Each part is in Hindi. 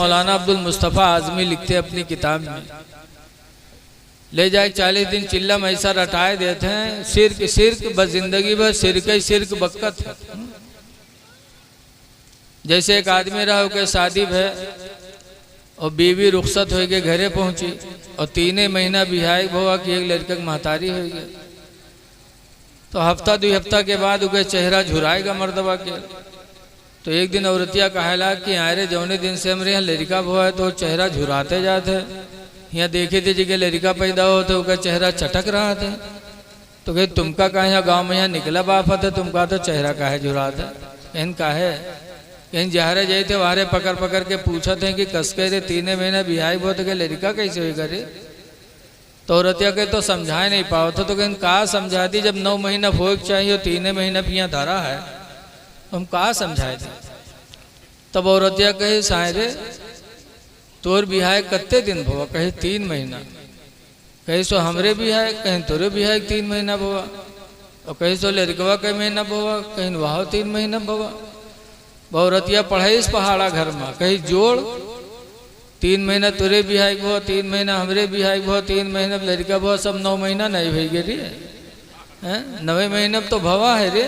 मौलाना अब्दुल मुस्तफ़ा आज़मी लिखते अपनी किताब में, ले जाए 40 दिन चिल्लम ऐसा रटाए देते हैं, सिर्क सिर्क बस जिंदगी भर सिरक ही सिर्क बक्कत है। जैसे एक आदमी रहा के शादी भे और बीवी रुखसत हो के घरे पहुंची और 3 महीना बिहाई भवा कि एक लड़का महतारी हो गया, तो हफ्ता 2 हफ्ता के बाद उनके चेहरा झुराएगा मर्दबा के। तो एक दिन औरतिया कहला कि अरे जौने दिन से हमारे यहाँ लड़का भवा है तो चेहरा झुराते जाते, यहाँ देखे थे जगह लड़का पैदा हो तो उसका चेहरा चटक रहा था। तो कहे तुमका कहा यहाँ गाँव में यहाँ निकला बाफत है, तुमका तो चेहरा काहे झुराता है। कहीं काहे, कहीं जहरे जाए थे वहारे पकड़ पकड़ के पूछा थे कि कस कह रहे 3 महीना बिहाई बहुत के लड़का कैसे हुई करे। तो औरतिया के तो समझाए नहीं पाओ था, तो कहीं कहा समझा दी, जब 9 महीना भोग चाहिए 3 महीना पिया धरा है, हम कहा समझाए थे। तब औरतिया कहे सायरे तोर बिहाय कत्ते दिन भवा, कहे 3 महीना, कहे सो हमरे बिहाय, कहीं तोरे बिहाय 3 महीना भवा, और कहे सो लड़कवा कई महीना भवा, कहीं वहाँ 3 महीना भवा। औरतिया पढ़े इस पहाड़ा घर में, कहीं जोड़ 3 महीना तोरे बिहाय भवा, 3 महीना हमरे बिहाय भवा, 3 महीना लड़का भवा, सब 9 महीना नहीं भई गे है, 9वें महीना तो भवा है रे।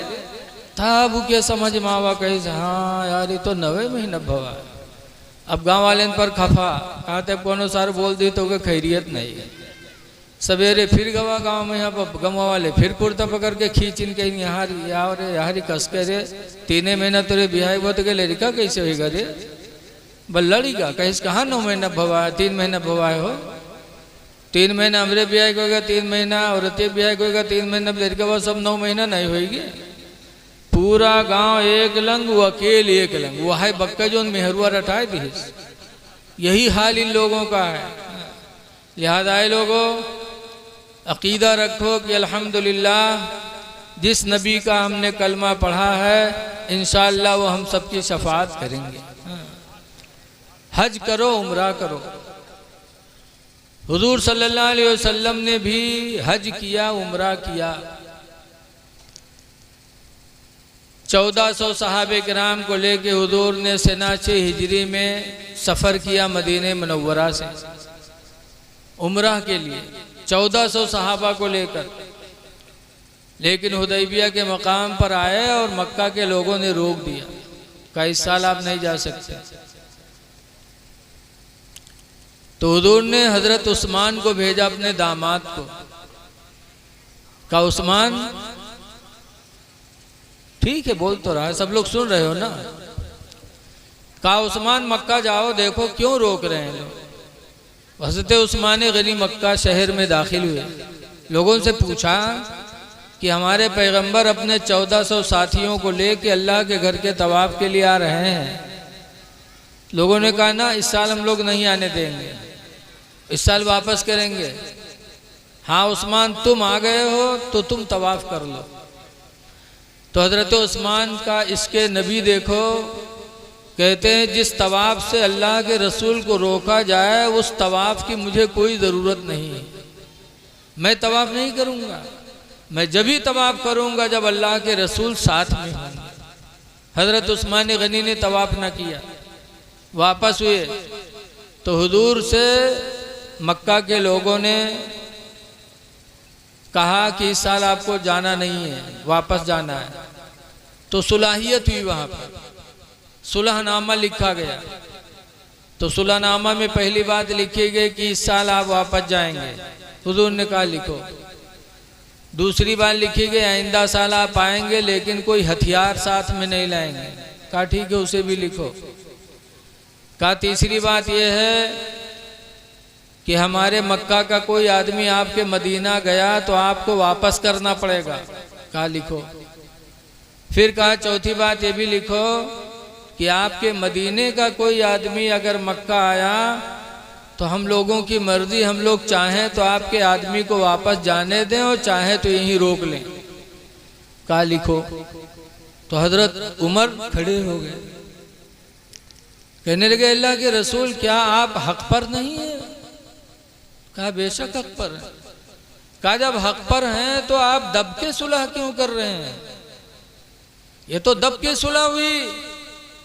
था अब क्या समझ में आवा, कही हाँ यार ये तो 9वें महीना भवा है। अब गांव वाले पर खफा कहते कोनो सार बोल दी तो के खैरियत नहीं है। सवेरे फिर गवा गांव में, यहाँ पर गवा वाले फिर कुर्ता पकड़ के खींचिन के यहाँ कस के रे 3 महीना तेरे बिहाई बहुत के लड़का कैसे होगा रे, बल लड़ीगा कहीं कहाँ 9 महीना भवा है, 3 महीना भवा है हो। 3 महीना हमरे बिहाई को होगा, 3 महीना औरतें बिहाई को होगा, 3 महीना लड़का हुआ, सब 9 महीना नहीं होगी। पूरा गांव एक लंग, वो अकेले एक लंग, वो है बक्का जो मेहरुआ रटाए दी। यही हाल इन लोगों का है। लिहाजा लोगों अकीदा रखो कि अल्हम्दुलिल्लाह जिस नबी का हमने कलमा पढ़ा है इंशाअल्लाह वो हम सबकी शफाअत करेंगे। हज करो, उम्रा करो। हुजूर सल्लल्लाहु अलैहि वसल्लम ने भी हज किया, उम्रा किया। 1400 सहाबे किराम को लेके हुजूर ने सना 6 हिजरी में सफ़र किया मदीने मुनव्वरा से उम्रा के लिए, 1400 सहाबा को लेकर। लेकिन हुदैबिया के मकाम पर आए और मक्का के लोगों ने रोक दिया, कहा इस साल आप नहीं जा सकते। तो हुजूर ने हजरत उस्मान को भेजा, अपने दामाद को, कहा उस्मान, ठीक है बोल तो रहा है, सब लोग सुन रहे हो ना, कहा उस्मान मक्का जाओ, देखो क्यों रोक रहे हैं लोग। हज़रत उस्मान गनी मक्का शहर में दाखिल हुए, लोगों से पूछा कि हमारे पैगंबर अपने 1400 साथियों को लेके अल्लाह के घर के तवाफ के लिए आ रहे हैं। लोगों ने कहा ना इस साल हम लोग नहीं आने देंगे, इस साल वापस करेंगे। हाँ उस्मान तुम आ गए हो तो तुम तवाफ कर लो। तो हजरत उस्मान का इसके नबी देखो, कहते हैं जिस तवाफ से अल्लाह के रसूल को रोका जाए उस तवाफ की मुझे कोई ज़रूरत नहीं है, मैं तवाफ नहीं करूँगा, मैं जब ही तवाफ करूँगा जब अल्लाह के रसूल साथ में होंगे। हजरत उस्मान गनी ने तवाफ ना किया, वापस हुए तो हुजूर से मक्का के लोगों ने कहा कि इस साल आपको जाना नहीं है, वापस जाना है। तो सुलाहियत हुई, वहाँ पर सुलहनामा लिखा गया। तो सुलहनामा में पहली बात लिखी गई कि इस साल आप वापस जाएंगे, हुजूर ने कहा लिखो। दूसरी बात लिखी गई आइंदा साल आप आएंगे लेकिन कोई हथियार साथ में नहीं लाएंगे, कहा ठीक है उसे भी लिखो। कहा तीसरी बात यह है कि हमारे मक्का का कोई आदमी आपके मदीना गया तो आपको वापस करना पड़ेगा, कहा लिखो। फिर कहा चौथी बात ये भी लिखो कि आपके मदीने का कोई आदमी अगर मक्का आया तो हम लोगों की मर्जी, हम लोग चाहें तो आपके आदमी को वापस जाने दें और चाहे तो यहीं रोक लें, कहा लिखो। तो हजरत उमर खड़े हो गए, कहने लगे अल्लाह के रसूल क्या आप हक पर नहीं है? कहा बेशक हक पर है। कहा जब हक पर हैं तो आप दब के सुलह क्यों कर रहे हैं? ये तो दब के सुलह हुई,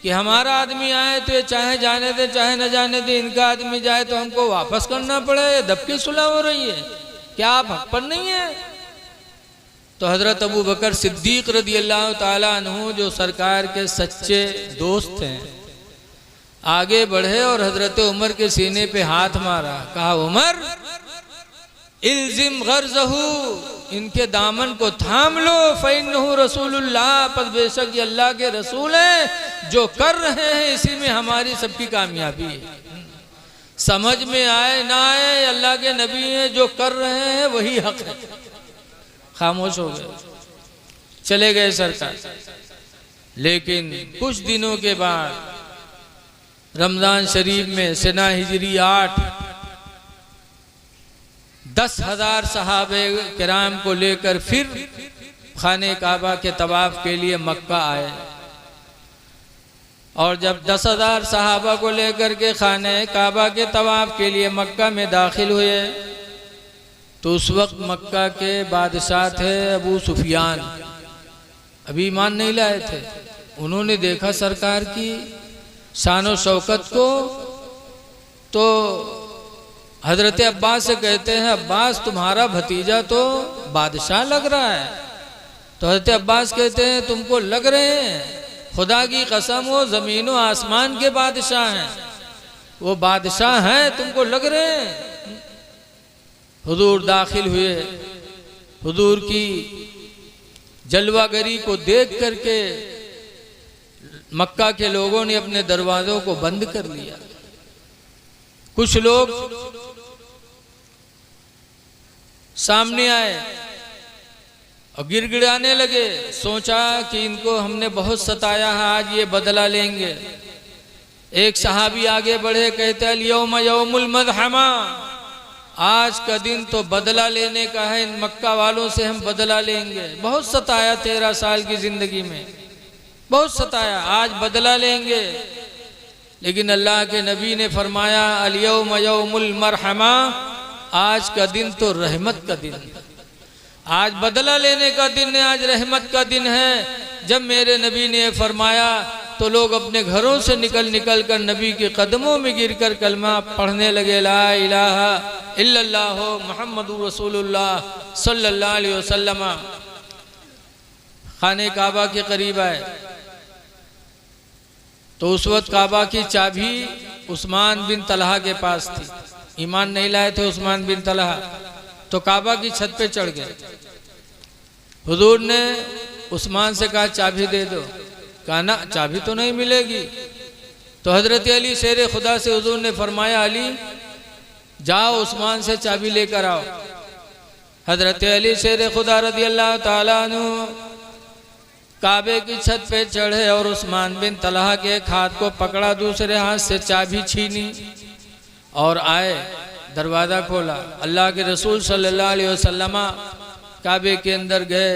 कि हमारा आदमी आए तो ये चाहे जाने दे चाहे न जाने दे, इनका आदमी जाए तो हमको वापस करना पड़े, दबकी सुलह हो रही है, क्या आप हक पर नहीं है? तो हजरत अबू बकर सिद्दीक रदी अल्लाह ताला अन्हु जो सरकार के सच्चे दोस्त हैं, आगे बढ़े और हजरत उमर के सीने पे हाथ मारा, कहा उमर इल्जिम गर्जहू, इनके दामन को थाम लो, फ़इन्नहु रसूलुल्लाह, पर बेशक ये अल्लाह के रसूल हैं, जो कर रहे हैं इसी में हमारी सबकी कामयाबी है। समझ में आए ना आए अल्लाह के नबी हैं, जो कर रहे हैं वही हक है। खामोश हो गए, चले गए सरकार। लेकिन कुछ दिनों के बाद रमजान शरीफ में सना हिजरी 8 10,000 सहाबे किराम को लेकर फिर खाने काबा के तवाफ के लिए मक्का आए। और जब 10,000 सहाबा को लेकर के खाने काबा के तवाफ के लिए मक्का में दाखिल हुए तो उस वक्त मक्का के बादशाह थे अबू सुफियान, अभी ईमान नहीं लाए थे। उन्होंने देखा सरकार की शान और शौकत को, तो हजरत अब्बास से कहते हैं अब्बास तुम्हारा भतीजा तो बादशाह लग रहा है। तो हजरत अब्बास कहते हैं तुमको लग रहे हैं, खुदा की कसम वो ज़मीन व आसमान के बादशाह हैं, वो बादशाह हैं, तुमको लग रहे हैं। हुजूर दाखिल हुए, हुजूर की जलवागरी को देख करके मक्का के लोगों ने अपने दरवाजों को बंद कर लिया। कुछ लोग सामने आए और गिड़गिड़ाने लगे, सोचा कि इनको हमने बहुत सताया है, आज ये बदला लेंगे। एक सहाबी आगे बढ़े, कहते हैं यौम यौमुल मदहमा, आज का दिन तो बदला लेने का है, इन मक्का वालों से हम बदला लेंगे। बहुत सताया 13 साल की जिंदगी में, बहुत सताया, आज बदला लेंगे। लेकिन अल्लाह के नबी ने फरमाया अल यौम यौमुल मरहमा, आज का दिन तो रहमत का दिन है, आज बदला लेने का दिन है, आज रहमत का दिन है। जब मेरे नबी ने फरमाया तो लोग अपने घरों से निकल कर नबी के कदमों में गिरकर कलमा पढ़ने लगे, ला इलाहा इल्लल्लाह मुहम्मदुर रसूलुल्लाह सल्लल्लाहु अलैहि वसल्लम। खाने काबा के करीब आए तो उस वक्त काबा की चाबी उस्मान बिन तलहा के पास थी। ईमान नहीं लाए थे उस्मान बिन तलहा, तो काबा की छत पे चढ़ गए। हुजूर ने उस्मान से कहा चाबी दे दो, कहा ना चाबी तो नहीं मिलेगी। तो हजरत अली शेर खुदा से हुजूर ने फरमाया अली जाओ उस्मान से चाबी लेकर आओ। हजरत अली शेर खुदा रदी अल्लाह ताला अन्हु काबे की छत पे चढ़े और उस्मान बिन तलहा के एक हाथ को पकड़ा, दूसरे हाथ से चाबी छीनी और आए, दरवाज़ा खोला। अल्लाह के रसूल सल्लल्लाहु अलैहि वसल्लम काबे के अंदर गए,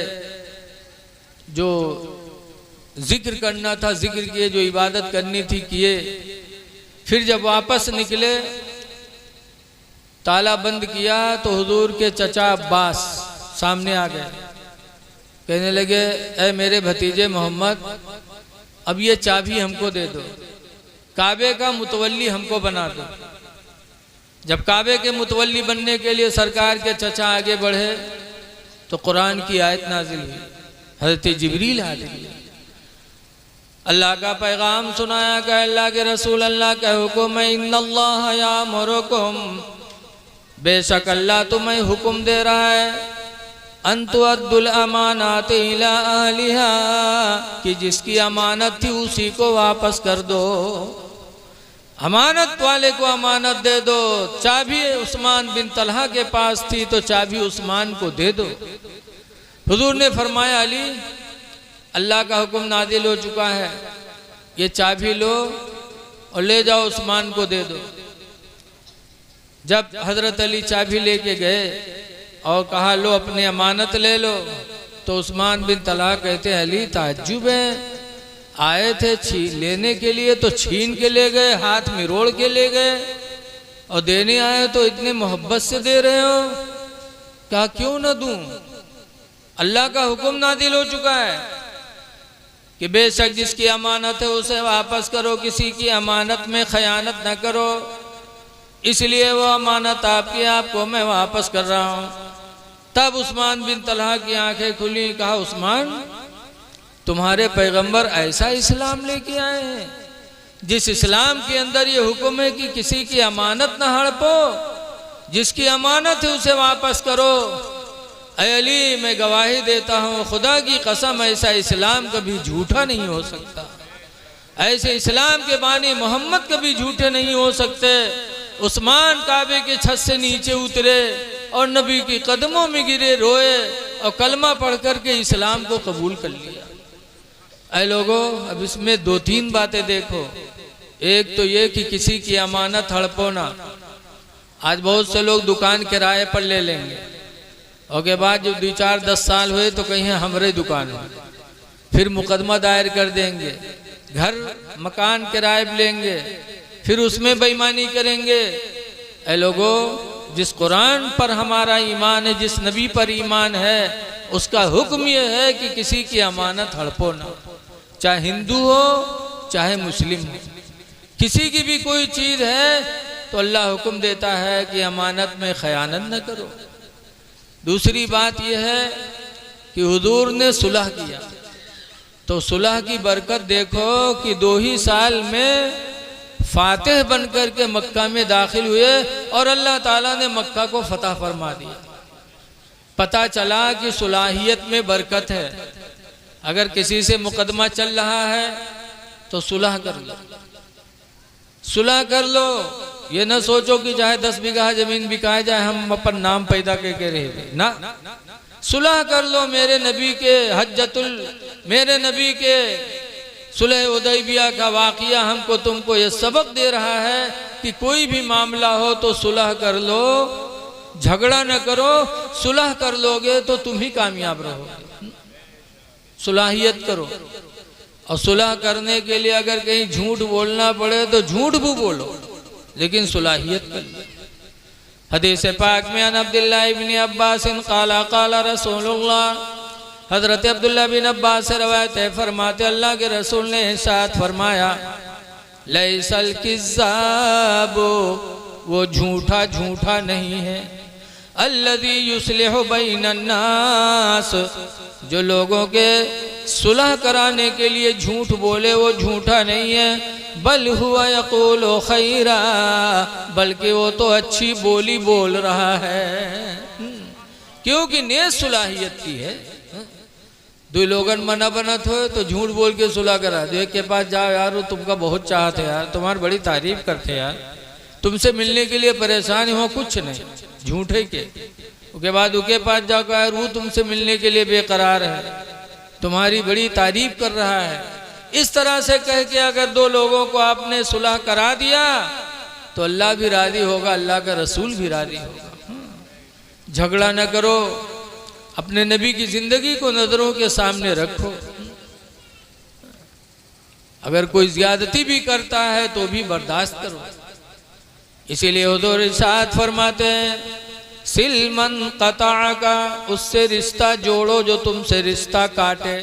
जो जिक्र करना था जिक्र किए, जो इबादत करनी थी किए। फिर जब वापस निकले ताला बंद किया तो हुजूर के चचा अब्बास सामने आ गए, कहने लगे ऐ मेरे भतीजे मोहम्मद, अब ये चाबी हमको दे दो, काबे का मुतवल्ली हमको बना दो। जब काबे के मुतवल्ली बनने के लिए सरकार के चचा आगे बढ़े तो कुरान की आयत नाजिल हुई, हज़रत जिब्रील हाजिर हुए, अल्लाह का पैगाम सुनाया कि अल्लाह के रसूल अल्लाह का हुक्म है, इन्नल्लाह यामुरुकुम, बेशक अल्लाह तुम्हें हुक्म दे रहा है, अंतुअद्दुल अमानात इला अहलिहा, कि जिसकी अमानत थी उसी को वापस कर दो, अमानत वाले को अमानत दे दो। चाबी उस्मान बिन तलहा के पास थी तो चाबी उस्मान को दे दो। हुजूर ने फरमाया अली अल्लाह का हुक्म नाजिल हो चुका है, ये चाबी लो और ले जाओ उस्मान को दे दो। जब हजरत अली चाबी लेके गए और कहा लो अपनी अमानत ले लो, तो उस्मान बिन तलहा कहते हैं अली ताज्जुब है, आए थे लेने के लिए तो छीन के ले गए, हाथ में रोड़ के ले गए, और देने आए तो इतने मोहब्बत से दे रहे हो, क्या क्यों न दूं, अल्लाह का हुक्म नादिल हो चुका है। कि बेशक जिसकी अमानत है उसे वापस करो, किसी की अमानत में खयानत न करो, इसलिए वो अमानत आपकी आपको मैं वापस कर रहा हूँ। तब उस्मान बिन तलहा की आंखें खुली, कहा उस्मान तुम्हारे पैगंबर ऐसा इस्लाम लेके आए हैं जिस इस्लाम के अंदर ये हुक्म है कि किसी की अमानत न हड़पो, जिसकी अमानत है उसे वापस करो। ऐ अली मैं गवाही देता हूँ खुदा की कसम ऐसा इस्लाम कभी झूठा नहीं हो सकता, ऐसे इस्लाम के बानी मोहम्मद कभी झूठे नहीं हो सकते। उस्मान काबे के छत से नीचे उतरे और नबी की कदमों में गिरे, रोए और कलमा पढ़ कर के इस्लाम को कबूल कर लिया। ऐ लोगों अब इसमें दो तीन बातें देखो। एक तो ये कि किसी की अमानत हड़पो ना। आज बहुत से लोग दुकान किराए पर ले लेंगे और के बाद जब 2-4-10 साल हुए तो कहीं हमारे दुकान हो, फिर मुकदमा दायर कर देंगे, घर मकान किराए पर लेंगे, फिर उसमें बेईमानी करेंगे। ऐ लोगों जिस कुरान पर हमारा ईमान है, जिस नबी पर ईमान है, उसका हुक्म यह है कि किसी की अमानत हड़पो ना, चाहे हिंदू हो चाहे मुस्लिम हो। किसी की भी कोई चीज़ है तो अल्लाह हुक्म देता है कि अमानत में खयानत न करो। दूसरी बात यह है कि हुजूर ने सुलह किया, तो सुलह की बरकत देखो कि 2 ही साल में फातिह बन कर के मक्का में दाखिल हुए और अल्लाह ताला ने मक्का को फतह फरमा दिया। पता चला कि सुलाहियत में बरकत है। अगर किसी से मुकदमा चल रहा है तो सुलह कर लो, सुलह कर लो। ये न सोचो कि चाहे 10 बीघा जमीन बिकाए जाए हम अपन नाम पैदा करके रहे ना, सुलह कर लो। मेरे नबी के मेरे नबी के सुलह हुदैबिया का वाक़िया हमको तुमको ये सबक दे रहा है कि कोई भी मामला हो तो सुलह कर लो, झगड़ा न करो। सुलह कर लोगे तो तुम ही कामयाब रहोगे। सुलाहियत करो, और सुलह करने के लिए अगर कहीं झूठ बोलना पड़े तो झूठ भी बोलो, लेकिन सुलाहियत कर लो। हदीस पाक में अन अब्दुल्लाह इब्न अब्बास काला काला रसूलुल्लाह, हजरत अब्दुल्लाह बिन अब्बास से रवायत है, फरमाते अल्लाह के रसूल ने साथ फरमाया लैसल किज़्ज़ाबु, वो झूठा झूठा नहीं है, अल्लज़ी युस्लिहु बैनन नास, जो लोगों के सुलह कराने के लिए झूठ बोले वो झूठा नहीं है, बल हुआ यक़ूलु खैरा, बल्कि वो तो अच्छी बोली बोल रहा है, क्योंकि ने सुलाहियत की है। 2 लोगन मना बनत हो तो झूठ बोल के सुलह करा दो। एक के पास जाओ यार वो तुमका बहुत चाहते यार, तुम्हारी बड़ी तारीफ करते यार, तुमसे मिलने के लिए परेशान हो, कुछ नहीं झूठे के। उसके बाद उसके पास जाओ यार वो तुमसे मिलने के लिए बेकरार है, तुम्हारी बड़ी तारीफ कर रहा है। इस तरह से कह के अगर 2 लोगों को आपने सुलह करा दिया तो अल्लाह भी राजी होगा, अल्लाह का रसूल भी राजी होगा। झगड़ा न करो, अपने नबी की जिंदगी को नजरों के सामने रखो। अगर कोई ज्यादती भी करता है तो भी बर्दाश्त करो। इसीलिए हुजूर इरशाद फरमाते हैं सिलमन कता का, उससे रिश्ता जोड़ो जो तुमसे रिश्ता काटे,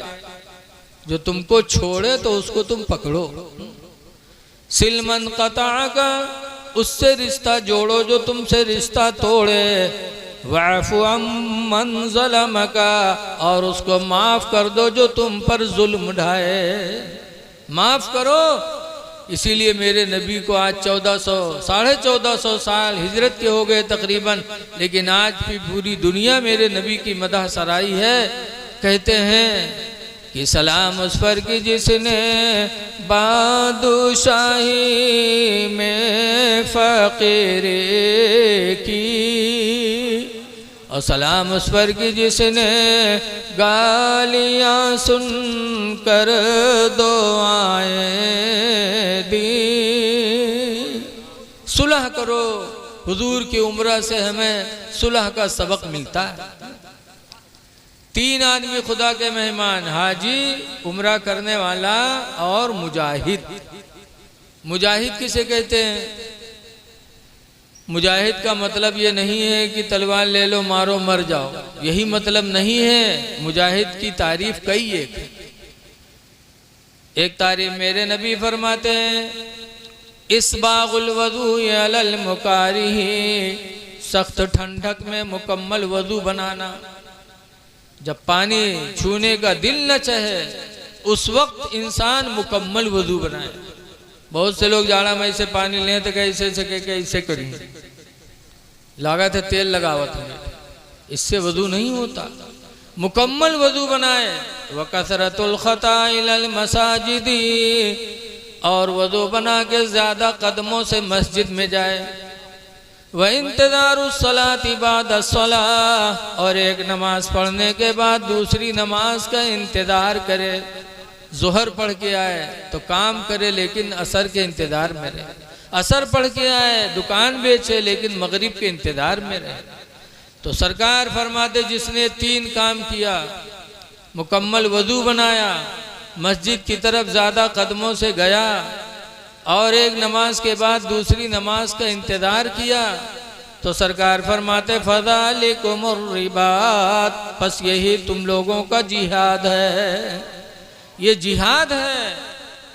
जो तुमको छोड़े तो उसको तुम पकड़ो। सिलमन कता का, उससे रिश्ता जोड़ो जो तुमसे रिश्ता तोड़े, वाफ़ु अम्मन ज़लमका, और उसको माफ़ कर दो जो तुम पर जुल्म ढाए, माफ़ करो। इसीलिए मेरे नबी को आज 1400-1450 साल हिजरत के हो गए तकरीबन, लेकिन आज भी पूरी दुनिया मेरे नबी की मदह सराई है। कहते हैं कि सलाम उस पर कि जिसने बादशाही में फ़कीरी की, और सलाम उस पर कि जिसने गालियाँ सुनकर दुआएं दी। सुलह करो, हुजूर की उम्र से हमें सुलह का सबक मिलता है। 3 आदमी खुदा के मेहमान, हाजी, उम्रा करने वाला और मुजाहिद। मुजाहिद किसे कहते हैं? मुजाहिद का मतलब ये नहीं है कि तलवार ले लो मारो मर जाओ, यही मतलब नहीं है। मुजाहिद की तारीफ कई एक है। एक तारीफ मेरे नबी फरमाते हैं, इस्बागुल वज़ू अलल मुकारिही, सख्त ठंडक में मुकम्मल वज़ू बनाना। जब पानी छूने का दिल न चाहे उस वक्त इंसान मुकम्मल वज़ू बनाए। बहुत से लोग जाड़ा मई से पानी लें तो कैसे कैसे करें, लागत है तेल लगावत है, इससे वज़ू नहीं होता। मुकम्मल वज़ू बनाए। व कसरतुल खता इलल मसाजिदी, और वज़ू बना के ज़्यादा कदमों से मस्जिद में जाए। व इंतज़ारुस सलाति बादस सलाह, और एक नमाज पढ़ने के बाद दूसरी नमाज का इंतज़ार करे। ज़ोहर पढ़ के आए तो काम करे लेकिन असर के इंतज़ार में रहे, असर पढ़ के आए दुकान बेचे लेकिन मगरिब के इंतज़ार में रहे। तो सरकार फरमाते जिसने 3 काम किया, मुकम्मल वज़ू बनाया, मस्जिद की तरफ ज़्यादा कदमों से गया और एक नमाज के बाद दूसरी नमाज का इंतज़ार किया, तो सरकार फरमाते फ़ज़ालिकुमुर रिबात, बस यही तुम लोगों का जिहाद है। ये जिहाद है।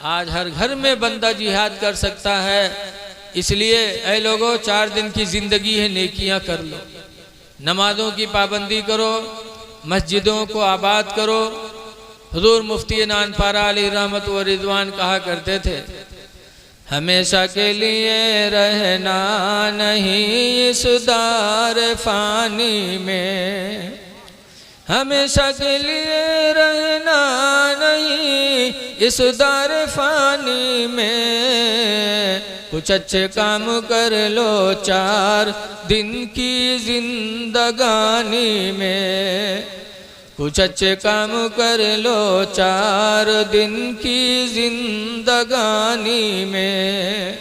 आज हर घर में बंदा जिहाद कर सकता है। इसलिए ऐ लोगों, 4 दिन की ज़िंदगी है, नेकियां कर लो, नमाजों की पाबंदी करो, मस्जिदों को आबाद करो। हुजूर मुफ्ती नानपारा अलैहि रहमत व रिज़वान कहा करते थे, हमेशा के लिए रहना नहीं इस दार फानी में, हमेशा के लिए रहना नहीं इस दार फानी में, कुछ अच्छे काम कर लो 4 दिन की जिंदगानी में, कुछ अच्छे काम कर लो 4 दिन की जिंदगानी में।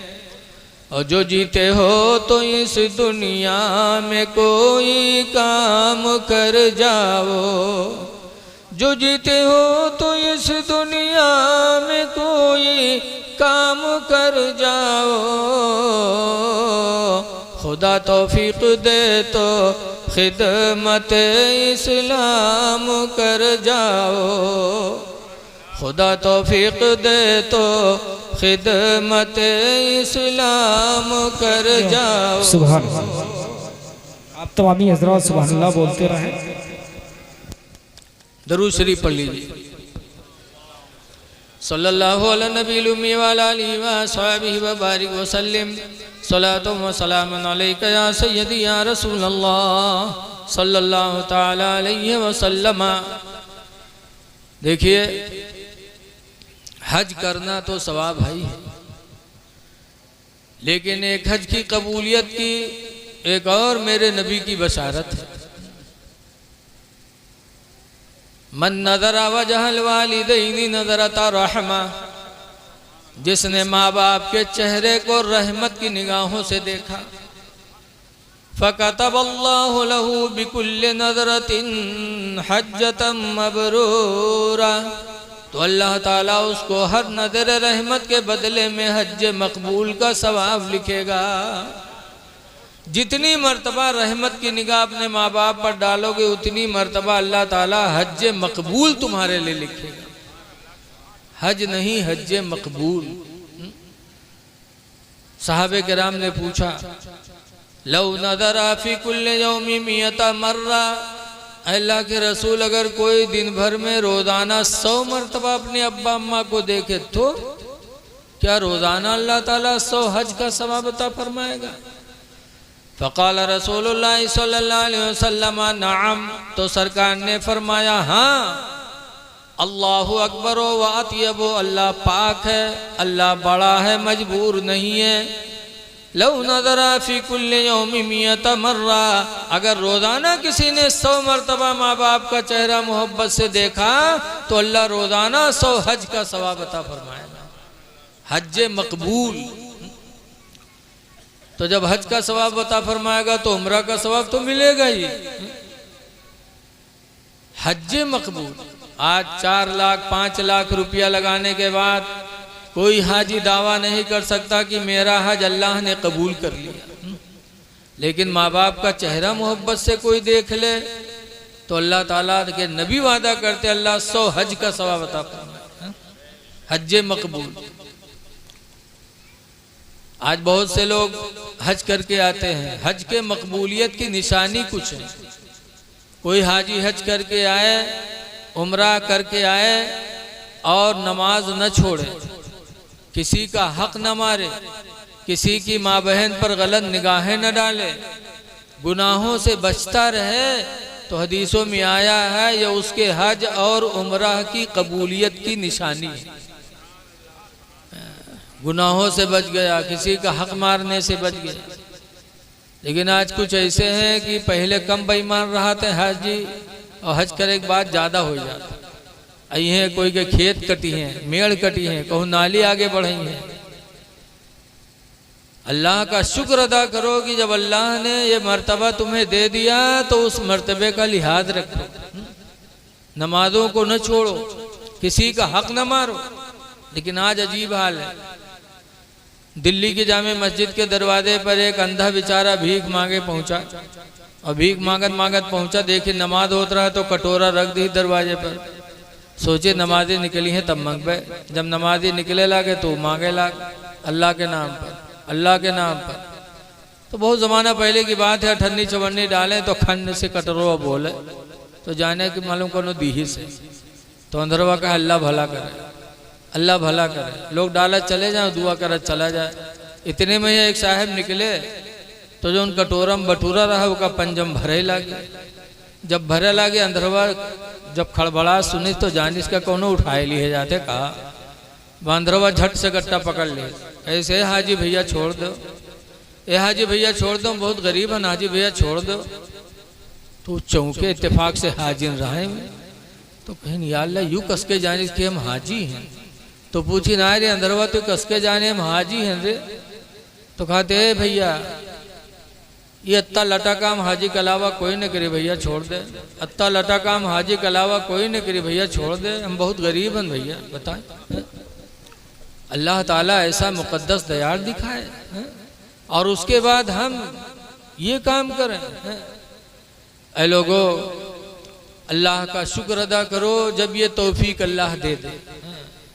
और जो जीते हो तो इस दुनिया में कोई काम कर जाओ, जो जीते हो तो इस दुनिया में कोई काम कर जाओ। खुदा तौफीक दे तो खिदमत इस्लाम कर जाओ, खुदा तौफीक दे तो खिदमत इस्लाम कर जाओ। सुभान अल्लाह। आप तमामी हज़रात सुभान अल्लाह बोलते रहें। दरूद शरीफ पढ़ लीजिए। सल्लल्लाहु अला नबील उम्मी व अला आलिहि व अस्हाबिहि व बारिक व सल्लिम, सलातो व सलामुन अलैका या सय्यदी या रसूल अल्लाह सल्लल्लाहु तआला अलैहि व सल्लम। देखिए, हज करना तो सवाब है, लेकिन एक हज की कबूलियत की एक और मेरे नबी की बशारत है। मन नज़रा वजहल वालिदैनी नज़रता रहमा, जिसने माँ बाप के चेहरे को रहमत की निगाहों से देखा, फ़कतबल्लाहु लहू बिकुल्लि नज़रतिन हज्जतम मबरूरा, तो अल्लाह ताला उसको हर नज़र रहमत के बदले में हज मकबूल का सवाब लिखेगा। जितनी मर्तबा रहमत की निगाह अपने माँ बाप पर डालोगे उतनी मर्तबा अल्लाह ताला हज मकबूल तुम्हारे लिए लिखेगा। हज नहीं, हज मकबूल। सहाबे किराम ने पूछा, लौ नज़रा फी कुल्ले यौमी मियता मर्रा, अल्लाह के रसूल अगर कोई दिन भर में रोज़ाना 100 मरतबा अपने अब्बा अम्मा को देखे तो क्या रोज़ाना अल्लाह ताला 100 हज का सवाब अता फरमाएगा? फ़क़ाल रसूलुल्लाह सल्लल्लाहु अलैहि वसल्लम नअम, तो सरकार ने फरमाया हाँ। अल्लाहु अकबर व अतयब, अल्लाह पाक है, अल्लाह बड़ा है, मजबूर नहीं है। लौ नज़रा फी कुल्ले यौमी मियता मर्रा, अगर रोज़ाना किसी ने 100 मरतबा माँ बाप का चेहरा मोहब्बत से देखा तो अल्लाह रोज़ाना 100 हज का सवाब अता फरमाएगा। हज मकबूल। तो जब हज का सवाब अता फरमाएगा तो उम्रा का सवाब तो मिलेगा ही। हज मकबूल। आज 4 लाख 5 लाख रुपया लगाने के बाद कोई हाजी दावा नहीं कर सकता कि मेरा हज अल्लाह ने कबूल कर लिया, लेकिन माँ बाप का चेहरा मोहब्बत से कोई देख ले तो अल्लाह ताला के नबी वादा करते अल्लाह 100 हज का सवाब अता फरमाए। हज मकबूल। आज बहुत से लोग हज करके आते हैं, हज के मकबूलियत की निशानी कुछ है। कोई हाजी हज करके आए, उम्रा करके आए और नमाज न छोड़े, किसी का हक न मारे, किसी की माँ बहन पर गलत निगाहें न डाले, गुनाहों से बचता रहे, तो हदीसों में आया है यह उसके हज और उम्रा की कबूलियत की निशानी है। गुनाहों से बच गया, किसी का हक मारने से बच गया। लेकिन आज कुछ ऐसे हैं कि पहले कम बेईमान रहा थे हाजी, और हज करे के बाद ज़्यादा हो जाता। आई हैं कोई के खेत कटी हैं, मेड़ कटी हैं, कहूँ नाली आगे बढ़ी हैं। अल्लाह का शुक्र अदा करो कि जब अल्लाह ने ये मर्तबा तुम्हें दे दिया तो उस मर्तबे का लिहाज रखो, नमाजों को न छोड़ो, किसी का हक न मारो। लेकिन आज अजीब हाल है। दिल्ली की जामे मस्जिद के दरवाजे पर एक अंधा बेचारा भीख मांगे पहुंचा, और भीख मांगत मांगत पहुंचा, देखे नमाज होत रहा तो कटोरा रख दी दरवाजे पर। सोचे नमाजें निकली हैं तब मंगबे। जब नमाजी निकले लागे तो मांगे लाग अल्लाह के नाम पर, अल्लाह के नाम पर। तो बहुत ज़माना पहले की बात है, अठन्नी चवन्नी डालें तो खंड से कटोरा बोले, तो जाने कि मालूम कोनो दीही से। तो अंदरवा का अल्लाह भला करे, अल्लाह भला करे। लोग डाला चले जाए, दुआ कर चला जाए। इतने में एक साहब निकले तो जो उन कटोरा में बटूरा रहा उसका पंजम भरे लागे। जब भरे लागे अंदरवा जब खड़बड़ा सुनी तो जानिस का कोनो उठाए लिए जाते, कहा बांधरवा झट से गट्टा पकड़ ले, ऐसे हाजी भैया छोड़ दो, ए हाजी भैया छोड़ दो, बहुत गरीब है, हाजी भैया छोड़ दो। तो चौके इत्तेफाक से हाजिर रहे में, तो कहीं या अल्लाह यूँ कसके जानिस कि हम हाजी हैं। तो पूछी ना रे अंदरवा तो कसके जाने हम हाजी हैं रे। तो कहते भैया ये अत्ता लटा काम हाजी के अलावा कोई न करे भैया छोड़ दे, अत्ता लटा काम हाजी के अलावा कोई न करे भैया छोड़ दे, हम बहुत गरीब हैं भैया बताएं। अल्लाह ताला ऐसा मुकद्दस दयाल दिखाए और उसके बाद हम ये काम करें। ऐ लोगो अल्लाह का शुक्र अदा करो जब ये तौफीक अल्लाह दे दे,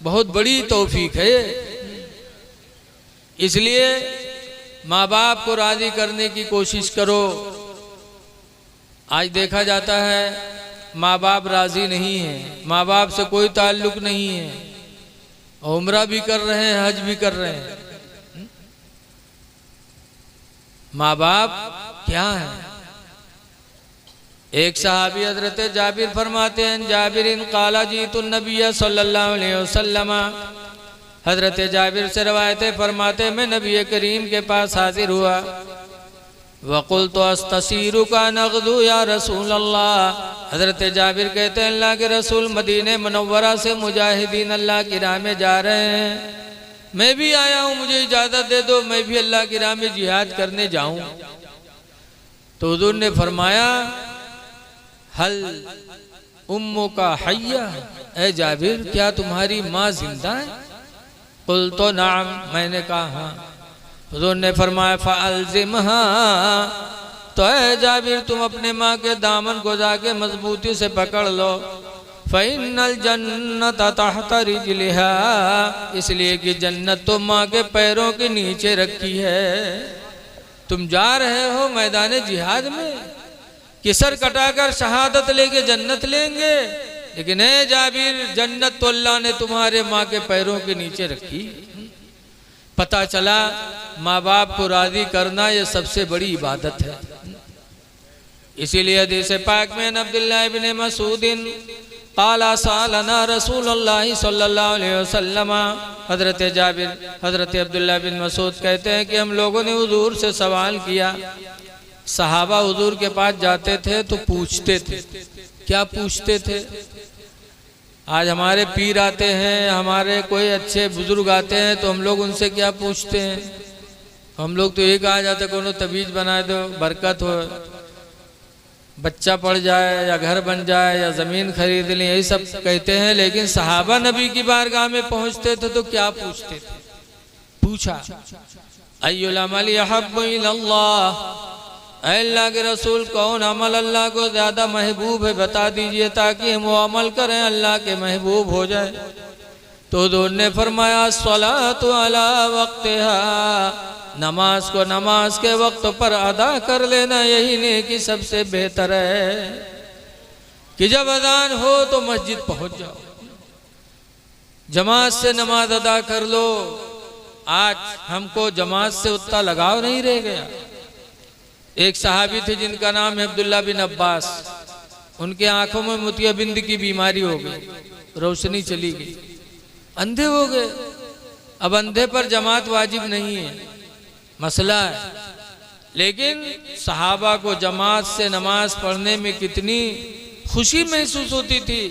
बहुत बड़ी तौफीक है। इसलिए माँ बाप को राजी करने की कोशिश करो। आज देखा जाता है माँ बाप राजी नहीं है, माँ बाप से कोई ताल्लुक नहीं है, उम्रा भी कर रहे हैं, हज भी कर रहे हैं। माँ बाप क्या है? एक सहाबी हजरत जाबिर फरमाते हैं, जाबिरिन काला जीतुन नबिय्य सल्लल्लाहु अलैहि वसल्लम, हजरत जाबिर से रवायत फरमाते मैं नबी करीम के पास हाजिर हुआ। वकुल तो अस्तसीरु का नगदू या रसूल अल्लाह। हजरत जाबिर कहते हैं अल्लाह के रसूल मदीने मुनव्वरा से मुजाहिदीन अल्लाह की राह में जा रहे हैं, मैं भी आया हूँ, मुझे इजाज़त दे दो मैं भी अल्लाह की राह में जिहाद करने जाऊँ। तो हुजूर ने फरमाया हल उम्मु का हय्या, ए जाबिर क्या तुम्हारी माँ जिंदा है? कुल तो नाम, मैंने कहा हाँ। हुजूर ने फरमाया फ़अल्ज़िमहा, तो ए जाबिर तुम अपने माँ के दामन को जाके मजबूती से पकड़ लो। फ़इन्नल जन्नत तहत रिजलिहा, इसलिए कि जन्नत तो माँ के पैरों के नीचे रखी है। तुम जा रहे हो मैदान जिहाद में कि सर कटाकर शहादत लेके जन्नत लेंगे, लेकिन ए जाबिर जन्नत तो अल्लाह ने तुम्हारे माँ के पैरों के नीचे रखी। पता चला माँ बाप को राजी करना ये सबसे बड़ी इबादत है। इसीलिए हदीस पाक में अब्दुल्लाह इब्न मसूदिन काला सालना रसूलुल्लाह सल्लल्लाहु अलैहि वसल्लम, हजरत जाबिर हजरत अब्दुल्लाह बिन मसूद कहते हैं कि हम लोगों ने हुजूर से सवाल किया। सहाबा हुजूर के पास जाते थे तो पूछते थे, क्या पूछते थे? आज हमारे पीर आते हैं, हमारे कोई अच्छे बुजुर्ग आते हैं तो हम लोग उनसे क्या पूछते हैं? हम लोग तो ये कहा जाता कोनो तबीज बना दो, बरकत हो, बच्चा पड़ जाए या घर बन जाए या ज़मीन खरीद लें, यही सब कहते हैं। लेकिन सहाबा नबी की बारगाह में पहुंचते थे तो क्या पूछते थे? पूछा अय्युल अमली अहब्बु इलल्लाह, अल्लाह के रसूल कौन अमल अल्लाह को ज़्यादा महबूब है बता दीजिए ताकि हम वो अमल करें, अल्लाह के महबूब हो जाए। तो हुजूर ने फरमाया सलातु अला वक्तिहा, नमाज को नमाज के वक्त पर अदा कर लेना यही नेकी सबसे बेहतर है कि जब अजान हो तो मस्जिद पहुंच जाओ, जमात से नमाज अदा कर लो। आज हमको जमात से उतना लगाव नहीं रह गया। एक सहाबी थे जिनका नाम है अब्दुल्ला बिन अब्बास, उनके आंखों में मोतियाबिंद की बीमारी हो गई, रोशनी चली गई, अंधे हो गए। अब अंधे पर जमात वाजिब नहीं है, मसला है। लेकिन सहाबा को जमात से नमाज पढ़ने में कितनी खुशी महसूस होती थी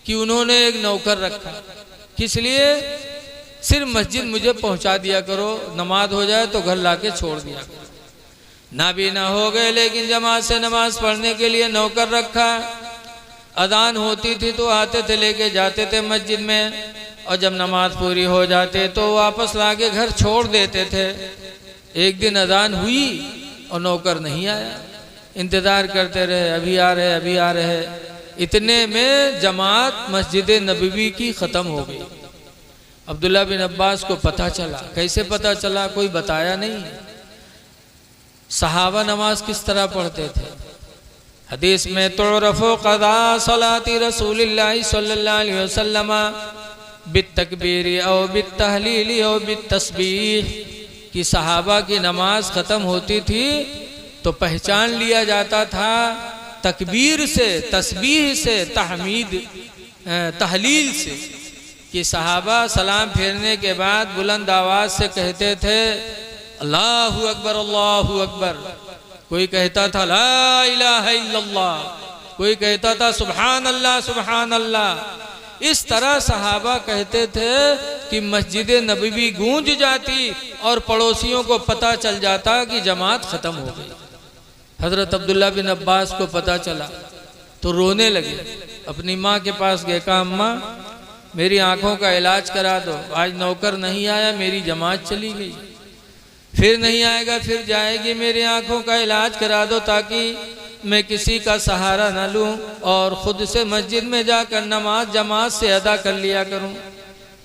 कि उन्होंने एक नौकर रखा। किस लिए? सिर्फ मस्जिद मुझे पहुंचा दिया करो, नमाज हो जाए तो घर लाके छोड़ दिया करो। ना भी ना हो गए, लेकिन जमात से नमाज पढ़ने के लिए नौकर रखा। अजान होती थी तो आते थे, लेके जाते थे मस्जिद में, और जब नमाज पूरी हो जाते तो वापस लाके घर छोड़ देते थे। एक दिन अजान हुई और नौकर नहीं आया, इंतज़ार करते रहे, अभी आ रहे अभी आ रहे। इतने में जमात मस्जिद नबवी की ख़त्म हो गई। अब्दुल्ला बिन अब्बास को पता चला। कैसे पता चला? कोई बताया नहीं। सहाबा नमाज किस तरह पढ़ते थे? हदीस में तुरफ़ु क़ज़ा सलाती रसूलिल्लाहि सल्लल्लाहु अलैहि वसल्लम बित्तकबीर औ बित्तहलील औ बित्तस्बीह, कि सहाबा की नमाज ख़त्म होती थी तो पहचान लिया जाता था तकबीर से, तस्बीह से, तहमीद तहलील से, कि सहाबा सलाम फेरने के बाद बुलंद आवाज से कहते थे अल्लाहु अकबर अल्लाहु अकबर। कोई कहता था ला इलाहा इल्लल्लाह, कोई कहता था सुभान अल्लाह सुभान अल्लाह। इस तरह सहाबा कहते थे कि मस्जिद नबवी गूंज जाती और पड़ोसियों को पता चल जाता कि जमात ख़त्म हो गई। हज़रत अब्दुल्ला बिन अब्बास को पता चला तो रोने लगे। अपनी माँ के पास गए, कहा अम्मा मेरी आँखों का इलाज करा दो, आज नौकर नहीं आया, मेरी जमात चली गई, फिर नहीं आएगा फिर जाएगी, मेरी आँखों का इलाज करा दो ताकि मैं किसी का सहारा न लूँ और ख़ुद से मस्जिद में जाकर नमाज जमात से अदा कर लिया करूँ।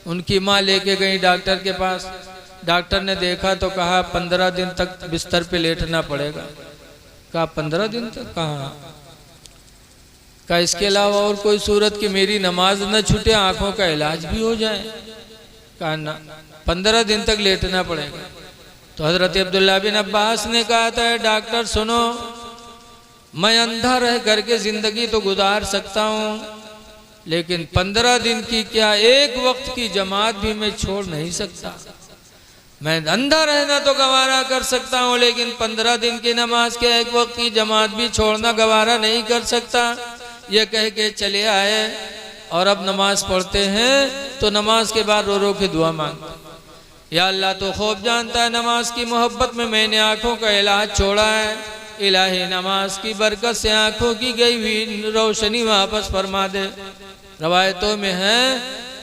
उनकी माँ लेके गई डॉक्टर के पास। डॉक्टर ने देखा तो कहा 15 दिन तक बिस्तर पे लेटना पड़ेगा। कहा 15 दिन तक? कहाँ? कहा इसके अलावा और कोई सूरत कि मेरी नमाज न छूटे, आँखों का इलाज भी हो जाए? कहा ना, 15 दिन तक लेटना पड़ेगा। तो हज़रत अब्दुल्ला बिन अब्बास ने कहा था डॉक्टर सुनो, मैं अंधा रह करके ज़िंदगी तो गुजार सकता हूँ, लेकिन 15 दिन की क्या एक वक्त की जमात भी मैं छोड़ नहीं सकता। मैं अंधा रहना तो गवारा कर सकता हूँ, लेकिन 15 दिन की नमाज के एक वक्त की जमात भी छोड़ना गवारा नहीं कर सकता। ये कह के चले आए और अब नमाज पढ़ते हैं तो नमाज के बाद रो रो के दुआ मांगते, या अल्लाह तो खूब जानता है नमाज की मोहब्बत में मैंने आँखों का इलाज छोड़ा है, इलाही नमाज की बरकत से आँखों की गई हुई रोशनी वापस फरमा दे। रवायतों में है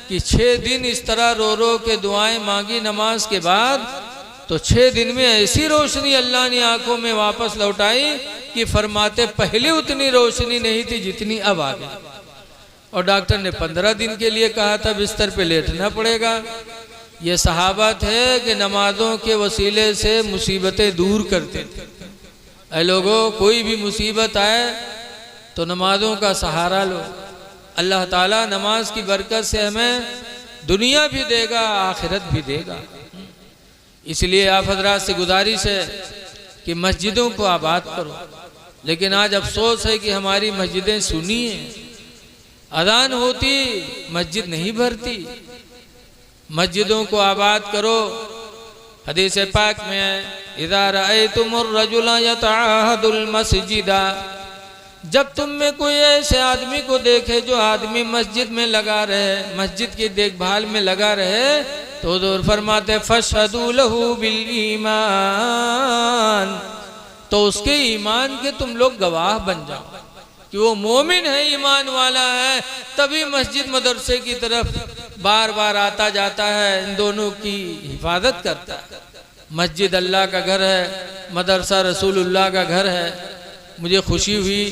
कि 6 दिन इस तरह रो रो के दुआएं मांगी नमाज के बाद, तो 6 दिन में ऐसी रोशनी अल्लाह ने आंखों में वापस लौटाई कि फरमाते पहले उतनी रोशनी नहीं थी जितनी अब आ गई। और डॉक्टर ने 15 दिन के लिए कहा था बिस्तर पे लेटना पड़ेगा। ये सहाबा थे कि नमाजों के वसीले से मुसीबतें दूर करते थे। ऐ लोगों, कोई भी मुसीबत आए तो नमाजों का सहारा लो, अल्लाह ताला नमाज की बरकत से हमें दुनिया भी देगा आखिरत भी देगा। इसलिए आप हजरात से गुजारिश है कि मस्जिदों को आबाद करो। लेकिन आज अफसोस है कि हमारी मस्जिदें सुनी हैं, अजान होती मस्जिद नहीं भरती। मस्जिदों को आबाद करो। हदीस पाक में है इज़ा रअयतुमुर रजुला यतअहदुल मस्जिदा, जब तुम में कोई ऐसे आदमी को देखे जो आदमी मस्जिद में लगा रहे, मस्जिद की देखभाल में लगा रहे, तो हुज़ूर फरमाते फशहदू लहू बिल ईमान, तो उसके ईमान के तुम लोग गवाह बन जाओ कि वो मोमिन है, ईमान वाला है, तभी मस्जिद मदरसे की तरफ बार बार आता जाता है, इन दोनों की हिफाजत करता है। मस्जिद अल्लाह का घर है, मदरसा रसूलुल्लाह का घर है। मुझे खुशी हुई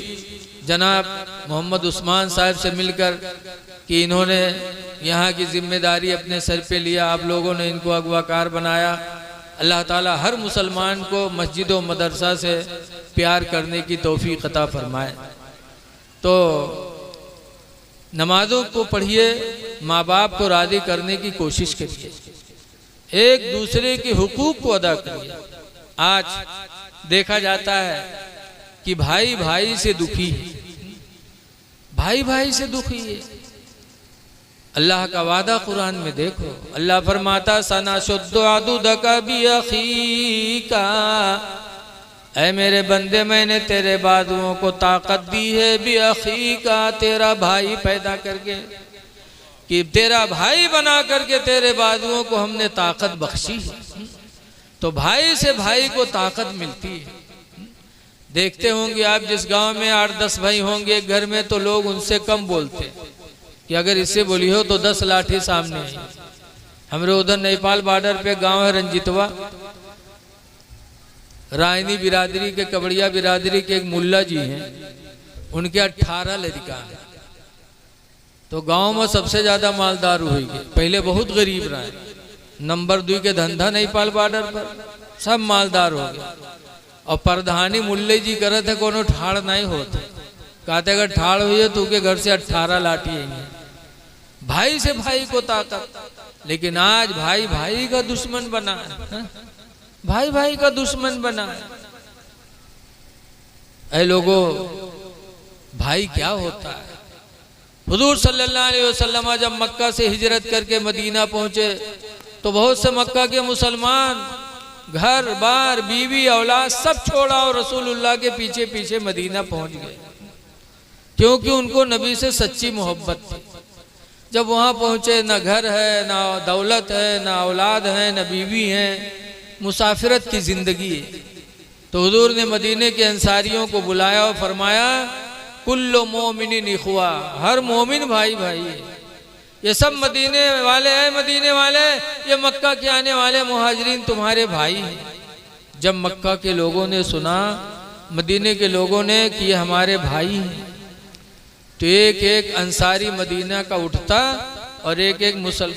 जनाब मोहम्मद उस्मान साहब से मिलकर कि इन्होंने यहाँ की जिम्मेदारी अपने सर पे लिया, आप लोगों ने इनको अगवाकार बनाया। अल्लाह ताला हर मुसलमान को मस्जिद व मदरसा से प्यार करने की तौफीक अता फरमाए। तो नमाजों को पढ़िए, माँ बाप को राज़ी करने की कोशिश करिए, एक दूसरे के हुकूक को अदा करिए। आज देखा जाता है कि भाई भाई से दुखी है, भाई भाई से दुखी है। अल्लाह का वादा कुरान में देखो, अल्लाह फरमाता सना शुद्ध आदुदका भी अखीका, ऐ मेरे बंदे मैंने तेरे बाजुओं को ताकत दी है, भी अखीका, तेरा भाई पैदा करके, कि तेरा भाई बना करके तेरे बाजुओं को हमने ताकत बख्शी है। तो भाई से भाई को ताकत मिलती है। देखते होंगे आप जिस गांव में 8-10 भाई होंगे एक घर में, तो लोग उनसे कम बोलते कि अगर इससे बोली हो तो 10 लाठी सामने आई। हमारे उधर नेपाल बॉर्डर पे गांव है रंजितवा, रायनी बिरादरी के, कबड़िया बिरादरी के एक मुल्ला जी हैं, उनके 18 लड़का है। तो गांव में सबसे ज्यादा मालदार हुई, पहले बहुत गरीब रहे, नंबर 2 के धंधा नेपाल बॉर्डर पर, सब मालदार हो गए। और प्रधानी मुल्ले जी करे थे कोनो ठाड़ नहीं होते, कहते अगर ठाड़ हुई है तो के घर से 18 लाठी आएंगे। भाई से भाई को ताकत, लेकिन आज भाई भाई का दुश्मन बना है, भाई भाई का दुश्मन बना है। ऐ लोगों, भाई क्या होता है? हुजूर सल्लल्लाहु अलैहि वसल्लम जब मक्का से हिजरत करके मदीना पहुंचे तो बहुत से मक्का के मुसलमान घर बार बीवी औलाद सब छोड़ा और रसूलुल्लाह के पीछे पीछे मदीना पहुंच गए, क्योंकि उनको नबी से सच्ची मोहब्बत थी। जब वहां पहुंचे, ना घर है, ना दौलत है, ना औलाद है, ना बीवी है, मुसाफिरत की जिंदगी है। तो हुजूर ने मदीने के अंसारियों को बुलाया और फरमाया कुल्लो मोमिनिन इखवा, हर मोमिन भाई भाई है। ये सब मदीने वाले हैं, मदीने वाले, ये मक्का के आने वाले मुहाजिरीन तुम्हारे भाई हैं। जब मक्का के लोगों ने सुना, मदीने के लोगों ने कि ये हमारे भाई हैं, तो एक एक अंसारी मदीना का उठता और एक एक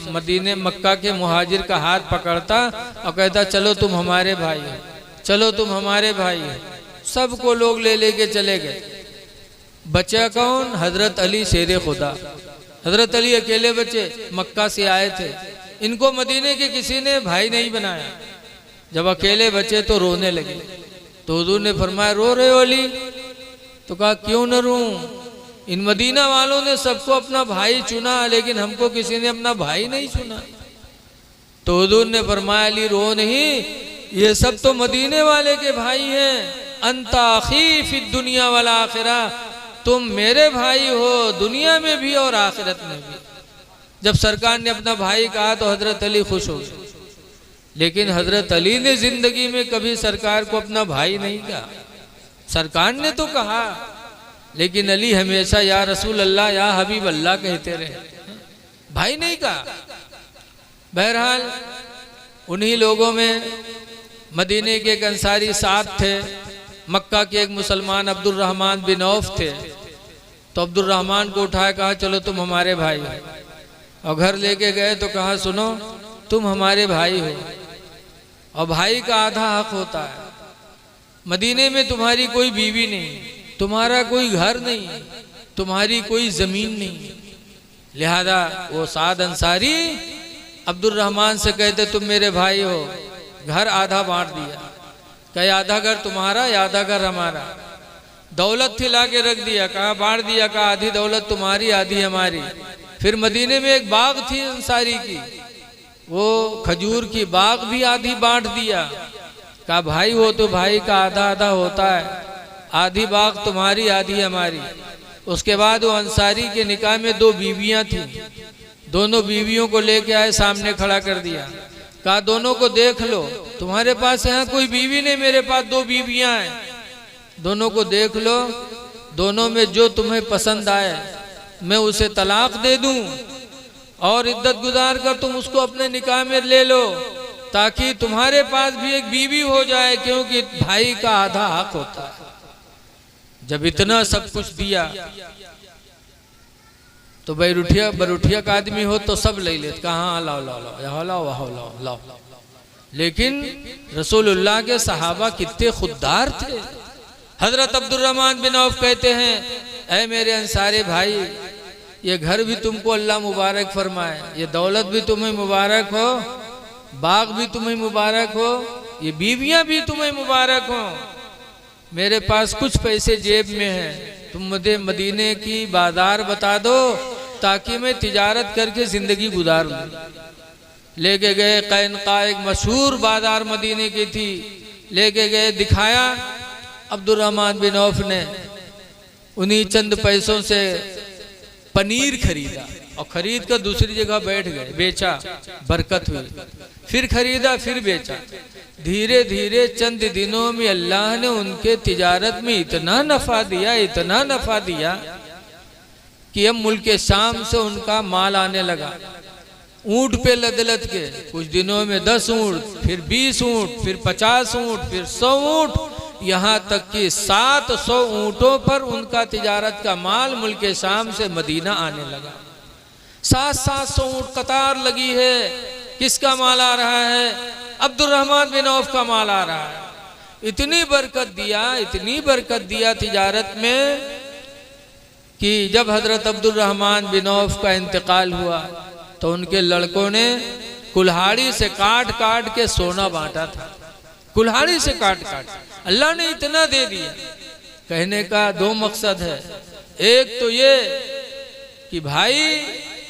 मदीने मक्का के मुहाजिर का हाथ पकड़ता और कहता चलो तुम हमारे भाई हो, चलो तुम हमारे भाई हो। सबको लोग ले लेके चले गए। बचा कौन? हजरत अली शेर खुदा। हजरत अली अकेले बचे, मक्का से आए थे, इनको मदीने के किसी ने भाई नहीं बनाया। जब अकेले बचे तो रोने लगे। तो हुजूर ने फरमाया रो रहे हो अली? तो कहा क्यों न रोऊं, इन मदीना वालों ने सबको अपना भाई चुना, लेकिन हमको किसी ने अपना भाई नहीं चुना। तो हुजूर ने फरमाया अली रो नहीं, ये सब तो मदीने वाले के भाई हैं। अंता अखी फी दुनिया वल आखिरा, तुम मेरे भाई हो दुनिया में भी और आखिरत में भी। जब सरकार ने अपना भाई कहा तो हजरत अली खुश हो गए, लेकिन हजरत अली ने जिंदगी में कभी सरकार को अपना भाई नहीं कहा। सरकार ने तो कहा, लेकिन अली हमेशा या रसूल अल्लाह या हबीब अल्लाह कहते रहे, भाई नहीं कहा। बहरहाल उन्हीं लोगों में मदीने के एक अंसारी साथ थे, मक्का के एक मुसलमान अब्दुल रहमान बिन औफ थे। तो अब्दुल रहमान को उठाया, कहा चलो तुम हमारे भाई हो। और घर लेके गए तो कहा सुनो तुम हमारे भाई हो, और भाई का आधा हक होता है। मदीने में तुम्हारी कोई बीवी नहीं, तुम्हारा कोई घर नहीं, तुम्हारी कोई जमीन नहीं। लिहाजा वो साद अंसारी अब्दुल रहमान से कहते तुम मेरे भाई हो, घर आधा बांट दिया, कहे आधा घर तुम्हारा या आधा घर हमारा। दौलत थी ला के रख दिया, कहा बांट दिया, कहा आधी दौलत तुम्हारी आधी हमारी। फिर मदीने में एक बाग थी अंसारी की, वो खजूर की बाग भी आधी बांट दिया, कहा भाई हो तो भाई का आधा आधा होता है, आधी बाग तुम्हारी आधी हमारी। उसके बाद वो अंसारी के निकाह में 2 बीवियां थी, दोनों बीवियों को लेके आए, सामने खड़ा कर दिया, कहा दोनों को देख लो, तुम्हारे पास यहाँ कोई बीवी नहीं, मेरे पास 2 बीवियां हैं, दोनों को देख लो, दोनों में जो तुम्हें पसंद आए मैं उसे तलाक दे दूं और इद्दत गुजार कर तुम उसको अपने निकाह में ले लो, ताकि तुम्हारे पास भी एक बीवी हो जाए, क्योंकि भाई का आधा हक होता है। जब इतना सब कुछ दिया तो बरूठिया का आदमी हो तो सब ले लेते, कहाँ लाओ लाओ लाओ, यहाँ लाओ वहाँ लाओ लाओ। लेकिन रसूलुल्लाह के सहाबा कितने खुददार थे। हजरत अब्दुर्रहमान बिन औफ कहते हैं, ऐ मेरे अंसारी भाई, ये घर भी तुमको अल्लाह मुबारक फरमाए, ये दौलत भी तुम्हें मुबारक हो, बाग भी तुम्हें मुबारक हो, ये बीवियां भी तुम्हें मुबारक हो। मेरे पास कुछ पैसे जेब में हैं, तुम मुझे मदीने की बाजार बता दो ताकि मैं तिजारत करके जिंदगी गुजार लूं। लेके गए कैनका, एक मशहूर बाजार मदीने की थी, लेके गए, दिखाया। अब्दुर्रहमान बिन औफ ने उन्हीं चंद पैसों से पनीर खरीदा और खरीद कर दूसरी जगह बैठ गए, बेचा, बरकत हुई। फिर खरीदा, फिर बेचा। धीरे धीरे चंद दिनों में अल्लाह ने उनके तिजारत में इतना नफा दिया, इतना नफा दिया कि अब मुल्क शाम से उनका माल आने लगा। ऊंट पे लद लद के, कुछ दिनों में 10 ऊंट, फिर 20 ऊंट, फिर 50 ऊंट, फिर 100 ऊंट, यहाँ तक कि 700 ऊंटों पर उनका तिजारत का माल मुल्क शाम से मदीना आने लगा। 700 ऊंट कतार लगी है। किसका माल आ रहा है? अब्दुर्रहमान बिन औफ का माल आ रहा है। इतनी बरकत दिया, इतनी बरकत दिया तिजारत में कि जब हजरत अब्दुर्रहमान बिन औफ का इंतकाल हुआ तो उनके लड़कों ने कुल्हाड़ी से काट काट के सोना बांटा था। कुल्हाड़ी से काट काट अल्लाह ने इतना दे दिया। कहने का 2 मकसद है। एक तो ये कि भाई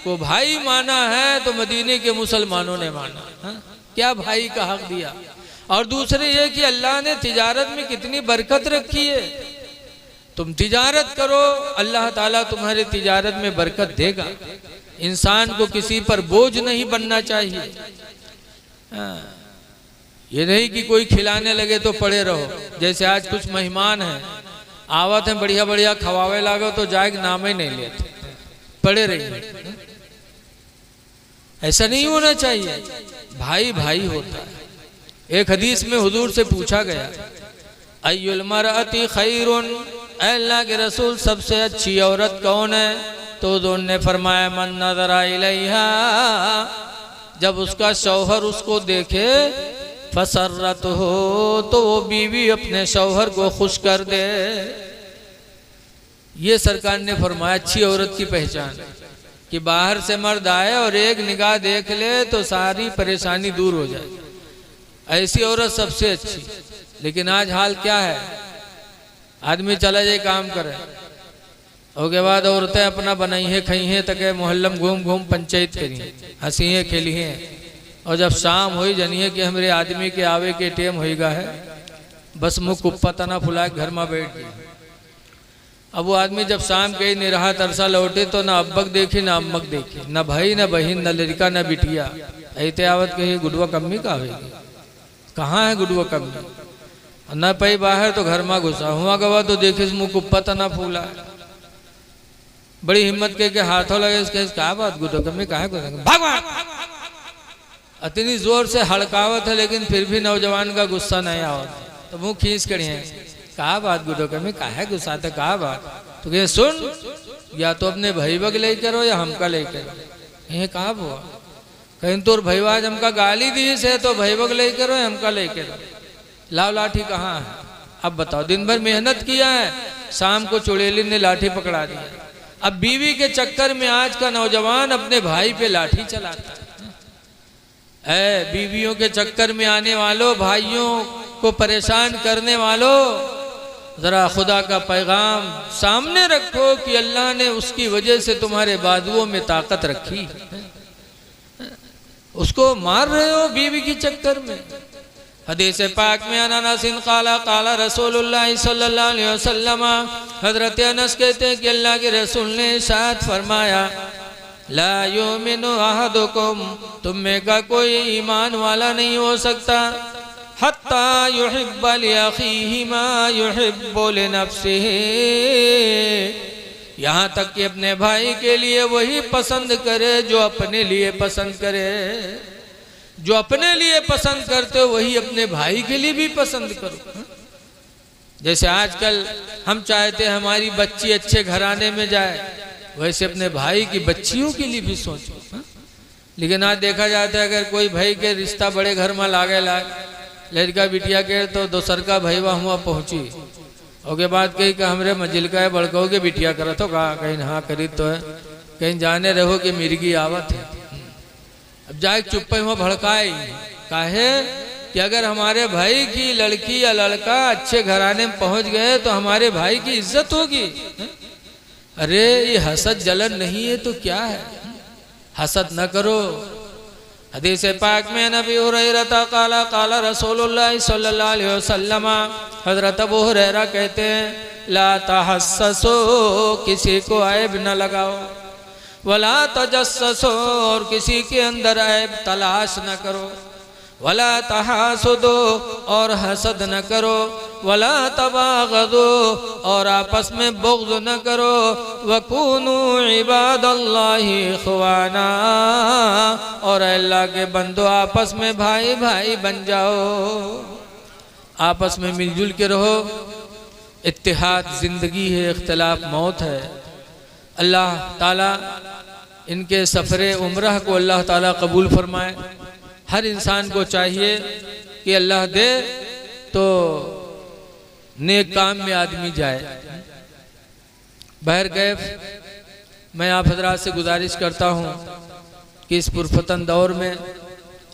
को भाई माना है तो मदीने के मुसलमानों ने माना, हा? क्या भाई का हक दिया। और दूसरे ये कि अल्लाह ने तिजारत में कितनी बरकत रखी है। तुम तिजारत करो, अल्लाह ताला तुम्हारे तिजारत में बरकत देगा। इंसान को किसी पर बोझ नहीं बनना चाहिए। ये नहीं कि कोई खिलाने लगे तो पड़े रहो। जैसे आज कुछ मेहमान हैं, आवत हैं, बढ़िया बढ़िया खवावे लागो तो जाए नाम ही नहीं लेते, पड़े रहिए। ऐसा नहीं होना चाहिए। भाई भाई होता है। एक हदीस में हुजूर से पूछा गया, अय्युल मरअति खैरुन, अल्लाह के रसूल सबसे अच्छी औरत कौन है? तो उन्होंने फरमाया, मन नज़रा इलैहा, जब उसका शौहर उसको देखे, फसर्रत हो, तो वो बीवी अपने शौहर को खुश कर दे। ये सरकार ने फरमाया अच्छी औरत की पहचान कि बाहर से मर्द आए और एक निगाह देख ले तो सारी परेशानी दूर हो जाए, ऐसी औरत सबसे अच्छी। लेकिन आज हाल क्या है? आदमी चला जाए काम करे, उसके बाद औरतें अपना बनाई है खई हैं, तक मोहल्लम घूम घूम पंचायत करी, हंसी है खेली हैं। और जब शाम हुई जनिए कि हमारे आदमी के आवे के टेम होगा है, बस मुँह कुप्पा तना फुला घर में बैठ गए। अब वो आदमी जब शाम के निराहा तरसा लौटे तो ना अब्बक देखी ना अम्मक देखी, ना भाई ना बहन ना लड़का ना बिटिया। ऐते आवत कही गुडवा कम्मी का होगी, कहाँ है गुडवा कम्मी? न पई बाहर तो घर में घुसा हुआ गवा तो देखे मुँह कुप्पा तना फूला। बड़ी हिम्मत के हाथों लगे, क्या बात गुडवा कम्मी कहाँ भाग। इतनी जोर से हड़कावत है लेकिन फिर भी नौजवान का गुस्सा नहीं आवत, तो मुँह खींच कर कहा बात गुडो में काहे गुस्सा था, कहा बात? तो कहे सुन, या तो अपने भाई बग ले करो या हमका ले करो। ये कहा हुआ? कहीं तोर भैया हमका गाली दी से तो भाई बग ले करो या हमका ले करो। लाओ लाठी कहाँ है? अब बताओ, दिन भर मेहनत किया है, शाम को चुड़ैली ने लाठी पकड़ा दिया। अब बीवी के चक्कर में आज का नौजवान अपने भाई पे लाठी चलाता है। बीवियों के चक्कर में आने वालों, भाइयों को परेशान करने वालों, जरा खुदा का पैगाम सामने रखो कि अल्लाह ने उसकी वजह से तुम्हारे बाजुओं में ताकत रखी, उसको मार रहे हो बीवी की चक्कर में। हदीस पाक में अनसिन काला काला रसूलुल्लाह सल्लल्लाहु अलैहि वसल्लम, हजरत अनस कहते हैं कि अल्लाह के रसूल ने इरशाद फरमाया, ला युमिनु अहदुकुम, तुम में का कोई ईमान वाला नहीं हो सकता, हत्ता युहिब्बा लिअखीहि मा युहिब्बु लिनफ्सिहि, यहाँ तक कि अपने भाई के लिए वही पसंद करे जो अपने लिए पसंद करे। जो अपने लिए पसंद करते हो वही अपने भाई के लिए भी पसंद करो। जैसे आजकल हम चाहते हैं हमारी बच्ची अच्छे घराने में जाए, वैसे अपने भाई की बच्चियों के लिए भी सोचो। हाँ? लेकिन आज देखा जाता है अगर कोई भाई के रिश्ता बड़े घर में लागे लड़का बिटिया के तो दोसर का भैया हुआ पहुंची ओके बाद कही कि हमरे मंजिल का है बड़को के बिटिया करा तो कहा कहीं हाँ करी तो है कहीं जाने रहो कि मिर्गी आवत है। अब जाए चुप हुआ भड़काए काहे कि अगर हमारे भाई की लड़की या लड़का अच्छे घराने में पहुंच गए तो हमारे भाई की इज्जत होगी। अरे ये हसद जलन नहीं है तो क्या है, हसद न करो। हदीस पाक में नबी हुरैरा काला काला रसूलुल्लाह सल्लल्लाहु अलैहि वसल्लम, हजरत अबू हुरैरा कहते हैं ला तहस्ससो, किसी को ऐब न लगाओ, वला तजस्ससो, और किसी के अंदर ऐब तलाश न करो, वला तहासुदो, और हसद न करो, वला तबागदो, और आपस में बुग़्ज़ न करो, वकूनू इबादल्लाहि इख़वाना, और अल्लाह के बंदो आपस में भाई भाई बन जाओ, आपस में मिलजुल के रहो। इत्तिहाद ज़िंदगी है, इख्तिलाफ मौत है। अल्लाह ताला इनके सफ़रे उम्रह को अल्लाह ताला कबूल फरमाए। हर इंसान को चाहिए कि अल्लाह दे तो नेक काम में आदमी जाए। बहरकैफ मैं आप हजरात से गुजारिश करता हूँ कि इस पुरफतन दौर में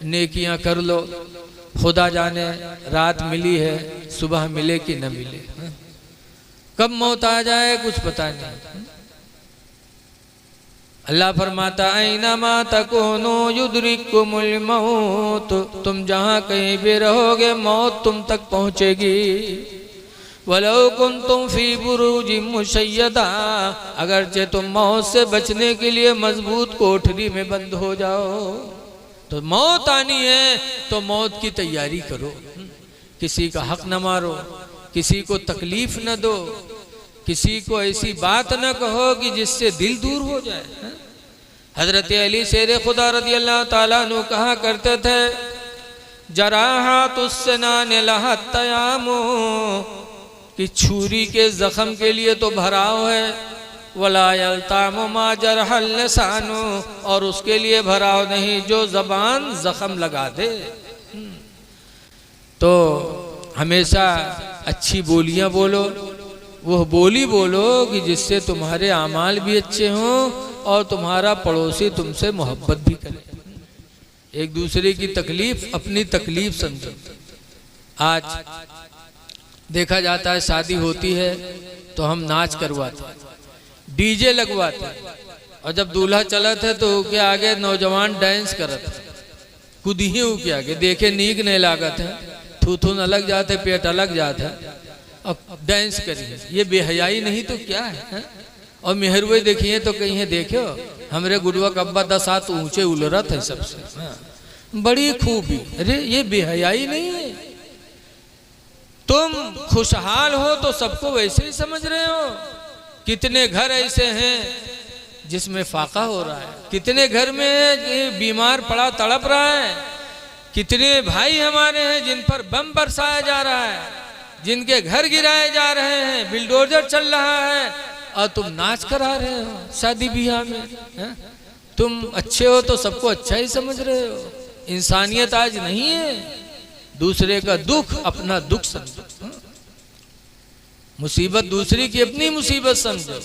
नेकियां कर लो। खुदा जाने रात मिली है, सुबह मिले कि न मिले, कब मौत आ जाए कुछ पता नहीं। अल्लाह फरमाता ऐनमा तकुनु युद्रिकुमुल मौत, तुम जहाँ कहीं भी रहोगे मौत तुम तक पहुँचेगी। वलो कुंतुम फी बुरूजिम मुशय्यदा, अगरचे तुम मौत से बचने के लिए मजबूत कोठरी में बंद हो जाओ, तो मौत आनी है तो मौत की तैयारी करो। किसी का हक न मारो, किसी को तकलीफ न दो, किसी को ऐसी बात न कहो कि जिससे दिल दूर हो जाए। हजरत अली शेर खुदा रज़ी अल्लाह ताला अन्हु कहा करते थे जराहातुस्सनान लहत तयामु, कि छुरी के जख्म के लिए तो भराव है, वला यल्तामु मा जरहल लिसानु, और उसके लिए भराव नहीं जो जबान जख्म लगा दे। तो हमेशा अच्छी बोलियां बोलो, वह बोली बोलो कि जिससे तुम्हारे आमाल भी अच्छे हों और तुम्हारा पड़ोसी तुमसे मोहब्बत भी करे। एक दूसरे की तकलीफ अपनी तकलीफ समझो। आज देखा जाता है शादी होती है तो हम नाच करवाते, डीजे लगवाते, और जब दूल्हा चलत है तो उसके आगे नौजवान डांस करत, खुद ही उसके आगे देखे नीक नहीं लागत है, थूथून अलग जाते, पेट अलग जाता है, अब डांस करिए, ये बेहयाई नहीं तो क्या है? और मेहरुए देखिए तो कहीं है देखो हमरे गुडवा कब्बा 10 हाथ ऊंचे उलरत है सबसे, बड़ी खूबी। अरे ये बेहयाई नहीं है। तुम खुशहाल हो तो सबको वैसे ही समझ रहे हो। कितने घर ऐसे हैं जिसमें फाका हो रहा है, कितने घर में बीमार पड़ा तड़प रहा है, कितने भाई हमारे हैं जिन पर बम बरसाया जा रहा है, जिनके घर गिराए जा रहे हैं, बिल्डोजर चल रहा है, और तुम नाच करा रहे हो शादी ब्याह में। है? तुम अच्छे हो तो सबको अच्छा ही समझ रहे हो। इंसानियत आज नहीं है। दूसरे का दुख अपना दुख समझो, मुसीबत दूसरी की अपनी मुसीबत समझो।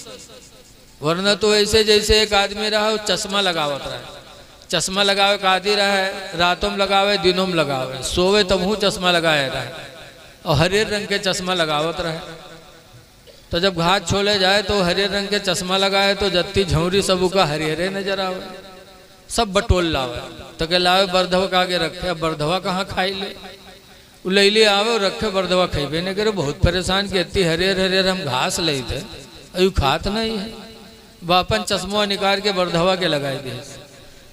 वरना तो ऐसे जैसे एक आदमी रहा चश्मा लगावत रहा है, चश्मा लगावे कादी रहा है, रातों में लगावे दिनों में लगावे, सोवे तब हूँ चश्मा लगाया रहा है, और हरे रंग के चश्मा लगावत रहे। तो जब घाट छोले जाए तो हरे रंग के चश्मा लगाए तो जत्ती झौरी सबू का हरे हरे नजर आवे, सब बटोल लावे, तो के लावे बर्धवा का आगे रखे, अब बर्धवा कहाँ खाई ले, उलैली आवे और रखे बर्धवा खेबे नहीं करे। बहुत परेशान की इतनी हरियर हरियर हम घास ले थे, अयू खात नहीं है, बापन चश्मा निकाल के बर्धवा के लगाए दिए।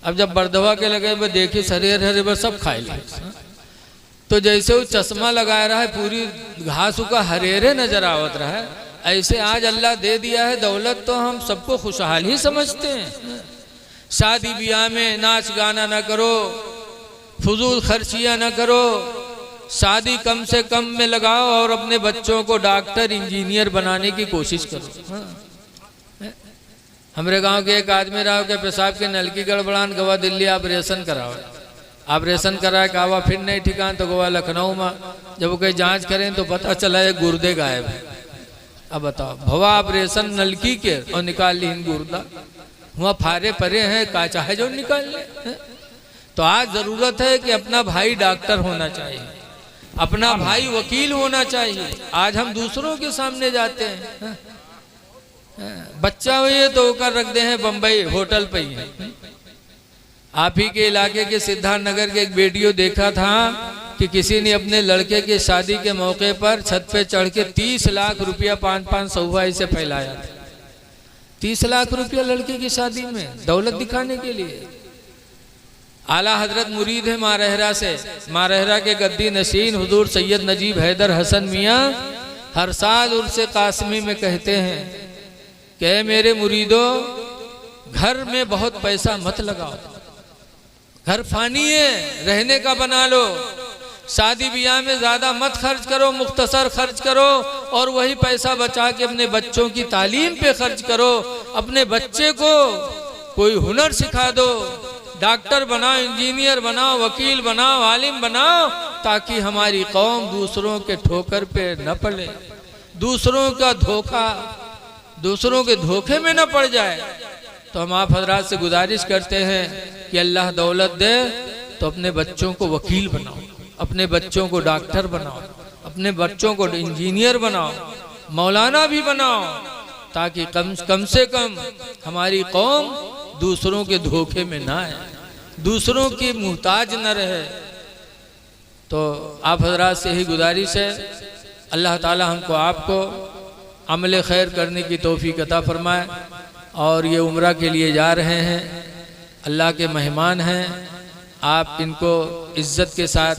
अब जब बर्धवा के लगे वो देखी हरियर हरियर सब खाई ले, तो जैसे वो चश्मा लगा रहा है पूरी घास का हरेरे नजर आवत रहा है। ऐसे आज अल्लाह दे दिया है दौलत तो हम सबको खुशहाल ही समझते हैं। शादी ब्याह में नाच गाना ना करो, फजूल खर्चियाँ ना करो, शादी कम से कम में लगाओ और अपने बच्चों को डॉक्टर इंजीनियर बनाने की कोशिश करो। हमारे गांव के एक आदमी रहा के पेशाब के नल की गड़बड़ान गवा दिल्ली ऑपरेशन करावे। ऑपरेशन कराए कावा फिर नहीं ठिकान तो गोवा लखनऊ में जब वो कहीं जांच करें तो पता चला है गुर्दे गायब है। अब बताओ भवा ऑपरेशन नलकी के और निकाल ली गुर्दा वहाँ फारे परे हैं का चाहे जो निकाल ले। तो आज जरूरत है कि अपना भाई डॉक्टर होना चाहिए, अपना भाई वकील होना चाहिए। आज हम दूसरों के सामने जाते हैं, बच्चा हुई तो कर रख दे हैं बम्बई होटल पे ही। आप ही के इलाके के सिद्धार्थ नगर के एक वीडियो देखा था कि किसी ने अपने लड़के की शादी के मौके पर छत पे चढ़ के 30 लाख रुपया 5-5 सहुआई से फैलाया। 30 लाख रुपया लड़के की शादी में दौलत दिखाने के लिए। आला हजरत मुरीद है मारहरा से, मारहरा के गद्दी नशीन हुजूर सैयद नजीब हैदर हसन मियाँ हर साल उर्से कासमी में कहते हैं कि मेरे मुरीदों घर में बहुत पैसा मत लगाओ, घर फानी है, रहने का बना लो। शादी ब्याह में ज्यादा मत खर्च करो, मुख्तसर खर्च करो और वही पैसा बचा के अपने बच्चों की तालीम पे खर्च करो। अपने बच्चे को कोई हुनर सिखा दो, डॉक्टर बनाओ, इंजीनियर बनाओ, वकील बनाओ, आलिम बनाओ, ताकि हमारी कौम दूसरों के ठोकर पे न पड़े, दूसरों का धोखा, दूसरों के धोखे में न पड़ जाए। तो हम आप हजरात से गुजारिश करते हैं कि अल्लाह दौलत दे तो अपने बच्चों को वकील बनाओ, अपने बच्चों को डॉक्टर बनाओ, अपने बच्चों को इंजीनियर बनाओ, मौलाना भी बनाओ, ताकि कम से कम हमारी कौम दूसरों के धोखे में ना आए, दूसरों की मुहताज न रहे। तो आप हजरात से ही गुजारिश है अल्लाह ताला हमको आपको अमल खैर करने की तौफीक अता फरमाए। और ये उम्रा के लिए जा रहे हैं, अल्लाह के मेहमान हैं, आप इनको इज़्ज़त के साथ,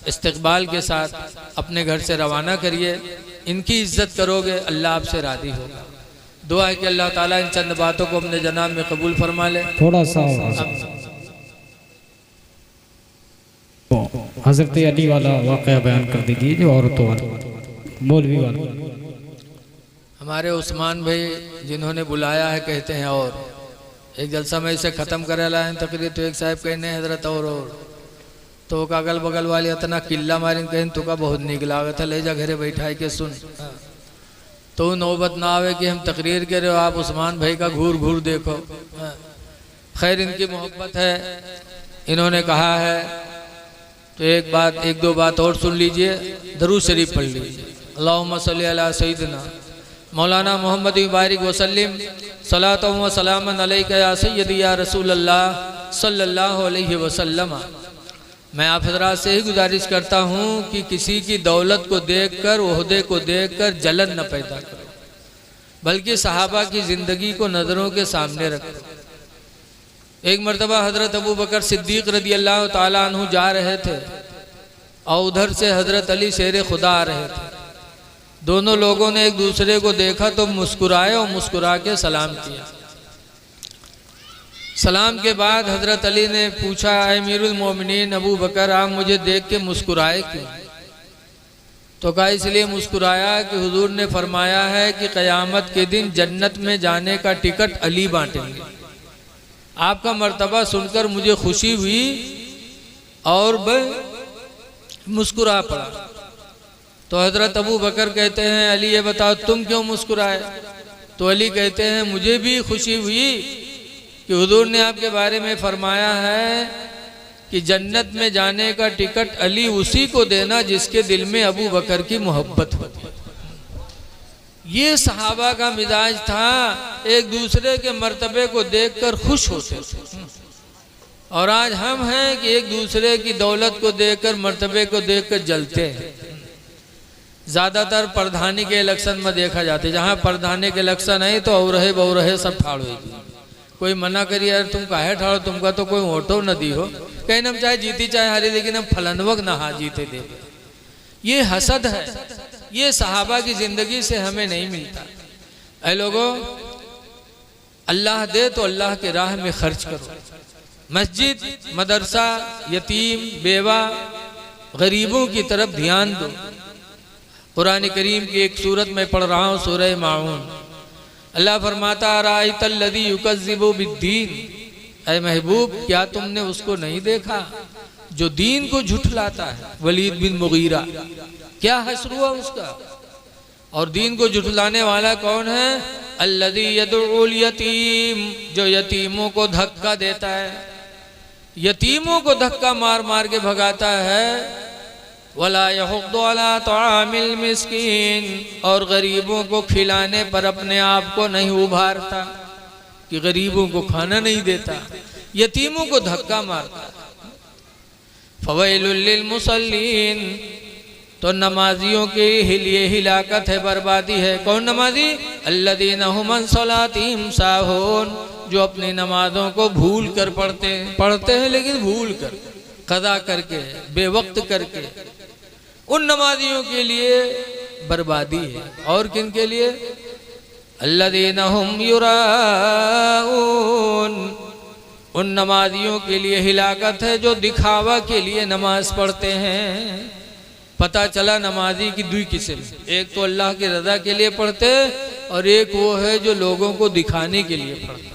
इस्तकबाल के साथ अपने घर से रवाना करिए। इनकी इज़्ज़त करोगे अल्लाह आपसे राज़ी होगा। दुआ है कि अल्लाह ताला इन चंद बातों को अपने जनाब में कबूल फरमा ले। थोड़ा सा हजरत अली वाला वाक़या बयान कर दीजिए जो औरतों वाला, मौलवी वाला। हमारे उस्मान भाई जिन्होंने बुलाया है कहते हैं और एक जलसा में इसे ख़त्म करे ला है तकरीर तो एक साहब कहने हजरत और तो अगल बगल वाले इतना किल्ला मारिन कहें तो का बहुत निक लागत है, ले जा घरे बैठाई के सुन। तो नौबत ना आवे कि हम तकरीर करे हो आप उस्मान भाई का घूर घूर देखो। खैर इनकी मोहब्बत है, इन्होंने कहा है तो एक दो बात और सुन लीजिए, दरूद शरीफ पढ़ लीजिए। अल्लाहुम्मा सल्ली अला सय्यिदना मौलाना मोहम्मद मुबारक वसल्लम सलातो व सलामन अलैका या सय्यदी या रसूल अल्लाह सल्लल्लाहु अलैहि वसल्लम। मैं आप हजरात से ही गुजारिश करता हूँ कि किसी की दौलत को देखकर, ओहदे को देखकर जलन न पैदा करो, बल्कि सहाबा की ज़िंदगी को नज़रों के सामने रखो। एक मरतबा हज़रत अबू बकर सिद्दीक़ रदी अल्लाह ताला अन्हु जा रहे थे और उधर से हज़रत अली शेर खुदा आ रहे थे। दोनों लोगों ने एक दूसरे को देखा तो मुस्कुराए और मुस्कुरा के सलाम किया। सलाम के बाद हज़रत अली ने पूछा, अमीरुल मोमिनीन अबू बकर आप मुझे देख के मुस्कुराए क्यों? तो कहा इसलिए मुस्कुराया कि हुजूर ने फरमाया है कि क़यामत के दिन जन्नत में जाने का टिकट अली बांटेंगे। आपका मर्तबा सुनकर मुझे खुशी हुई और मुस्कुरा पड़ा। तो हज़रत अबू बकर कहते हैं अली ये बताओ तुम क्यों मुस्कुराए? तो अली कहते हैं मुझे भी खुशी हुई कि हुजूर ने आपके बारे में फरमाया है कि जन्नत में जाने का टिकट अली उसी को देना जिसके दिल में अबू बकर की मोहब्बत हो। ये सहाबा का मिजाज था, एक दूसरे के मर्तबे को देखकर खुश होते थे। और आज हम हैं कि एक दूसरे की दौलत को देखकर, मर्तबे को देखकर जलते हैं। ज़्यादातर प्रधानी के इलेक्शन में देखा जाता है, जहाँ प्रधानी के इलेक्शन है तो औरहे बहुरहे सब ठाड़ो। कोई मना करिए यार तुम काहे ठाड़ो, तुमका तो कोई वोटो न दी हो, कहीं हम चाहे जीती चाहे हारी, लेकिन हम फलनवक ना हा जीते दे। ये हसद है, ये सहाबा की ज़िंदगी से हमें नहीं मिलता। ऐ लोगों, अल्लाह दे तो अल्लाह के राह में खर्च करो। मस्जिद, मदरसा, यतीम, बेवा, गरीबों की तरफ ध्यान दो। कुरान करीम की एक सूरत में पढ़ रहा हूँ, सूरह माऊन। अल्लाह फरमाता राइतल्लज़ी युकज़्ज़िबु बिद्दीन, ऐ महबूब क्या तुमने उसको नहीं देखा जो दीन को झुठलाता है। वलीद बिन मुगीरा, क्या हश्र हुआ उसका। और दीन को झुठलाने वाला कौन है? अल्लज़ी यदउल यतीम, जो यतीमों को धक्का देता है, यतीमों को धक्का मार मार के भगाता है। वला यहुद्दु अला तआमिल मिस्कीन, और गरीबों को खिलाने पर अपने आप को नहीं उभारता कि गरीबों को खाना नहीं देता, यतीमों को धक्का मारता। फवैलुल लिल मुसल्लीन, तो नमाजियों के लिए हिलाकत है, बर्बादी है। कौन नमाजी? अल्लज़ीना हुम अन सलातिहिम साहून, जो अपनी नमाजों को भूल कर पढ़ते हैं लेकिन भूल कर, कज़ा करके, बेवक्त करके। उन नमाजियों के लिए बर्बादी है। और किन के लिए? अल्लज़ीना हुम युराऊन, उन नमाजियों के लिए हिलाकत है जो दिखावा के लिए नमाज पढ़ते हैं। पता चला नमाजी की दुई किस्म, एक तो अल्लाह की रज़ा के लिए पढ़ते और एक वो है जो लोगों को दिखाने के लिए पढ़ता।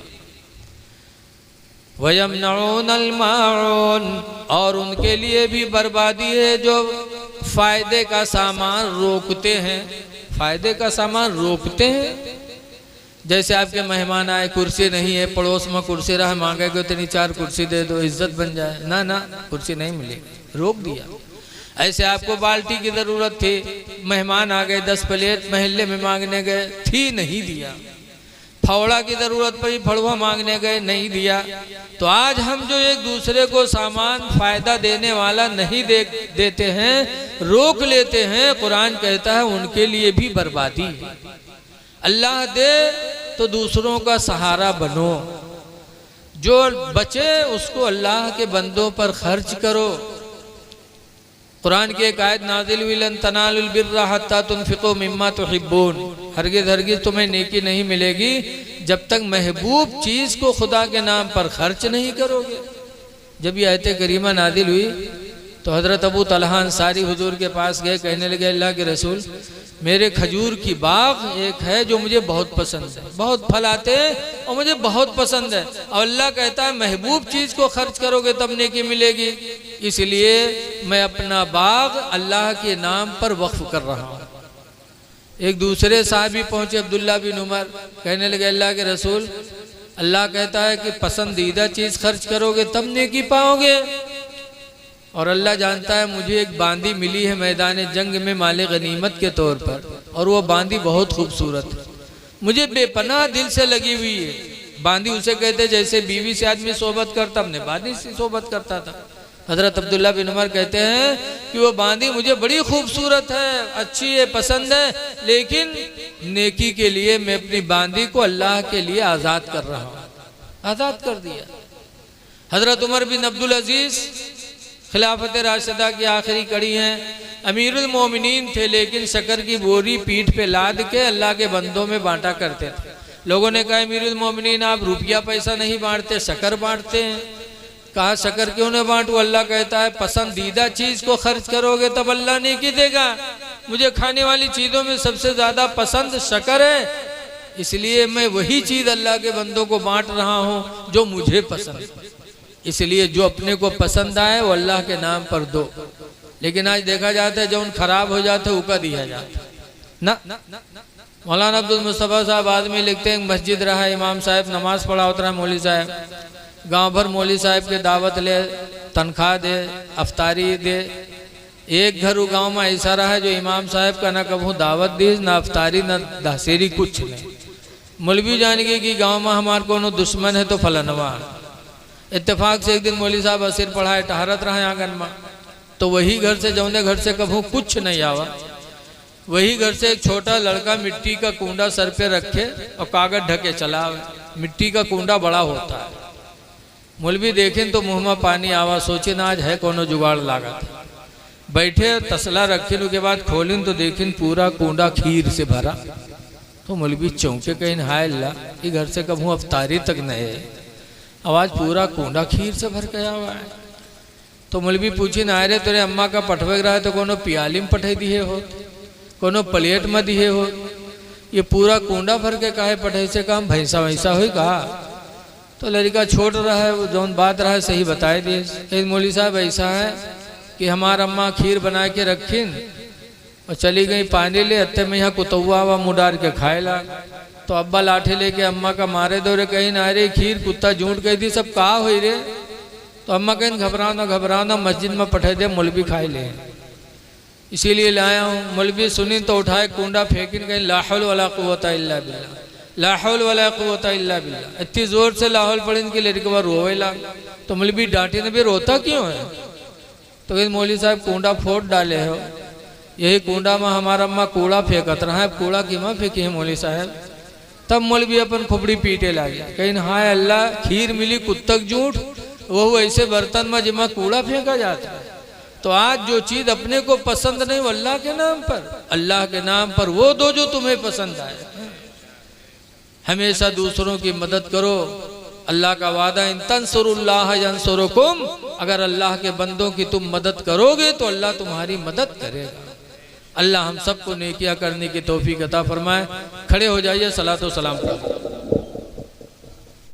वयमनऊनल माऊन, और उनके लिए भी बर्बादी है जो फायदे का सामान रोकते हैं। फायदे का सामान रोकते हैं, जैसे आपके मेहमान आए, कुर्सी नहीं है, पड़ोस में कुर्सी रहा, मांगे कि इतनी 4 कुर्सी दे दो, इज्जत बन जाए। ना ना, कुर्सी नहीं मिलेगी, रोक दिया। ऐसे आपको बाल्टी की ज़रूरत थी, मेहमान आ गए, 10 प्लेट महल्ले में मांगने गए, थी नहीं दिया। फावड़ा की ज़रूरत पड़ी, फड़वा मांगने गए, नहीं दिया। तो आज हम जो एक दूसरे को सामान फ़ायदा देने वाला नहीं देते हैं, रोक लेते हैं, कुरान कहता है उनके लिए भी बर्बादी है। अल्लाह दे तो दूसरों का सहारा बनो, जो बचे उसको अल्लाह के बंदों पर खर्च करो। कुरान की एक आयत नाजिल हुई, लन तनालुल बिर्रा हत्ता तुनफिकू मिम्मा तुहिब्बून, हरगिज़ हरगिज़ तुम्हें नेकी नहीं मिलेगी जब तक महबूब चीज़ को खुदा के नाम पर खर्च नहीं करोगे। जब ये आयत करीमा नाजिल हुई तो हज़रत अबू तलहा अंसारी हुजूर के पास गए, कहने लगे अल्लाह के रसूल, मेरे खजूर की बाग एक है जो मुझे बहुत पसंद है, बहुत फल आते हैं और मुझे बहुत पसंद है, और अल्लाह कहता है महबूब चीज़ को खर्च करोगे तब नेकी मिलेगी, इसलिए मैं अपना बाग अल्लाह के नाम पर वक्फ कर रहा हूँ। एक दूसरे साहबी पहुँचे, अब्दुल्ला बिन उमर, कहने लगे अल्लाह के रसूल, अल्लाह कहता है कि पसंदीदा चीज़ खर्च करोगे तब नेकी पाओगे, और अल्लाह जानता है मुझे एक बांदी मिली है मैदान जंग में माले गनीमत के तौर पर, और वो बांदी बहुत खूबसूरत है, मुझे बेपनाह दिल से लगी हुई है। बांदी उसे कहते जैसे बीवी से आदमी सोबत करता, अपने बांदी से सोबत करता था। हज़रत अब्दुल्ला बिन उमर कहते हैं कि वो बांदी मुझे बड़ी खूबसूरत है, अच्छी है, पसंद है, लेकिन नेकी के लिए मैं अपनी बांदी को अल्लाह के लिए आज़ाद कर रहा हूँ। आज़ाद कर दिया। हज़रत उमर बिन अब्दुल अजीज़ खिलाफत राशिदा की आखिरी कड़ी हैं, अमीरुल मोमिनीन थे, लेकिन शक्कर की बोरी पीठ पे लाद के अल्लाह के बंदों में बांटा करते थे। लोगों ने कहा अमीरुल मोमिनीन आप रुपया पैसा नहीं बांटते, शक्कर बांटते हैं। कहा शक्कर क्यों न बांटू? अल्लाह कहता है पसंदीदा चीज़ को खर्च करोगे तब अल्लाह नेकी देगा। मुझे खाने वाली चीज़ों में सबसे ज़्यादा पसंद शक्कर है, इसलिए मैं वही चीज़ अल्लाह के बंदों को बांट रहा हूँ जो मुझे पसंद है। इसलिए जो अपने को पसंद आए वो अल्लाह के नाम पर दो। लेकिन आज देखा जाता है जो उन खराब हो जाते उका दिया जाता ना। मौलाना अब्दुल मुस्तफ़ा साहब आदमी लिखते हैं, मस्जिद रहा, इमाम साहब नमाज पढ़ा होता है, मौली साहब गांव भर मौली साहब के दावत ले, तनख्वाह दे, अफ्तारी दे। एक घर गांव में ऐसा रहा है जो इमाम साहब का ना कबू दावत दी, ना अफ्तारी, ना दहसेरी, कुछ नहीं। मौलवी जान गए कि गाँव में हमारे को दुश्मन है तो फलनवा। इत्तेफाक से एक दिन मौली साहब असीर पढ़ाए, टहरत रहे आंगन में, तो वही घर से जौने घर से कभू कुछ नहीं आवा, वही घर से एक छोटा लड़का मिट्टी का कूंडा सर पे रखे और कागज ढके चला। मिट्टी का कूंडा बड़ा होता है। मौलवी देखें तो मुँह में पानी आवा, सोचे ना आज है कोनो जुगाड़ लागा था। बैठे तसला रखिन के बाद खोलिन तो देखिन पूरा कूंडा खीर से भरा। तो मौलवी चौंके, कहीं हाय अल्लाह, ये घर से कभू अफ्तारी तक नहीं है, आवाज पूरा कूंडा खीर से भर गया हुआ है। तो मौलवी पूछी ना रे तेरे अम्मा का पठवे रहा है तो कोनो पियाली में पठे दिए हो, कोनो प्लेट में दिए हो? ये पूरा कूंडा भर के काहे पढ़े से काम भैंसा वैसा हुई कहा। तो लड़का छोड़ रहा है, वो जौन बात रहा है सही बताए दिए। कहीं मौली साहब ऐसा है कि हमार अम्मा खीर बना के रखीन और चली गई पानी ले, अत्ते में यहाँ कुतुआ हुआ मुँह डार के खाए ला। तो अब्बा लाठे लेके अम्मा का मारे दो रे, कहीं ना रे खीर कुत्ता झूठ कही थी सब कहा हुई रे। तो अम्मा कहीं घबराना मस्जिद में पठे दे मौलवी खाए ले, इसीलिए लाया हूँ। मौलवी सुनी तो उठाए कूंडा फेंकिन, कहीं ला हौल वला कुव्वता इल्ला बिल्लाह, ला हौल वला कुव्वता इल्ला बिल्लाह। इतनी जोर से ला हौल पड़ी इनकी लड़के बार रोवे लग। तो मौलवी डांटे ने भी रोता क्यों है। तो कहीं मौलवी साहब कूंडा फोड़ डाले हो, यही कूंडा में हमारा अम्मा कूड़ा फेंकत रहा है, कूड़ा की माँ फेंकी है मौलवी साहब। तब मौलवी अपन खोपड़ी पीटे लगे, कहीं हाय अल्लाह खीर मिली कुत्तक झूठ, वो ऐसे बर्तन में जिमा कूड़ा फेंका जाता है। तो आज जो चीज अपने को पसंद नहीं वो अल्लाह के नाम पर, अल्लाह के नाम पर वो दो जो तुम्हें पसंद आए। हमेशा दूसरों की मदद करो, अल्लाह का वादा इन तंसुरुल्लाह यंसुरुकुम, अगर अल्लाह के बंदों की तुम मदद करोगे तो अल्लाह तुम्हारी मदद करेगा। अल्लाह हम सबको नेकियां करने की तौफीक अता फरमाए। खड़े हो जाइए, सलातो सलाम।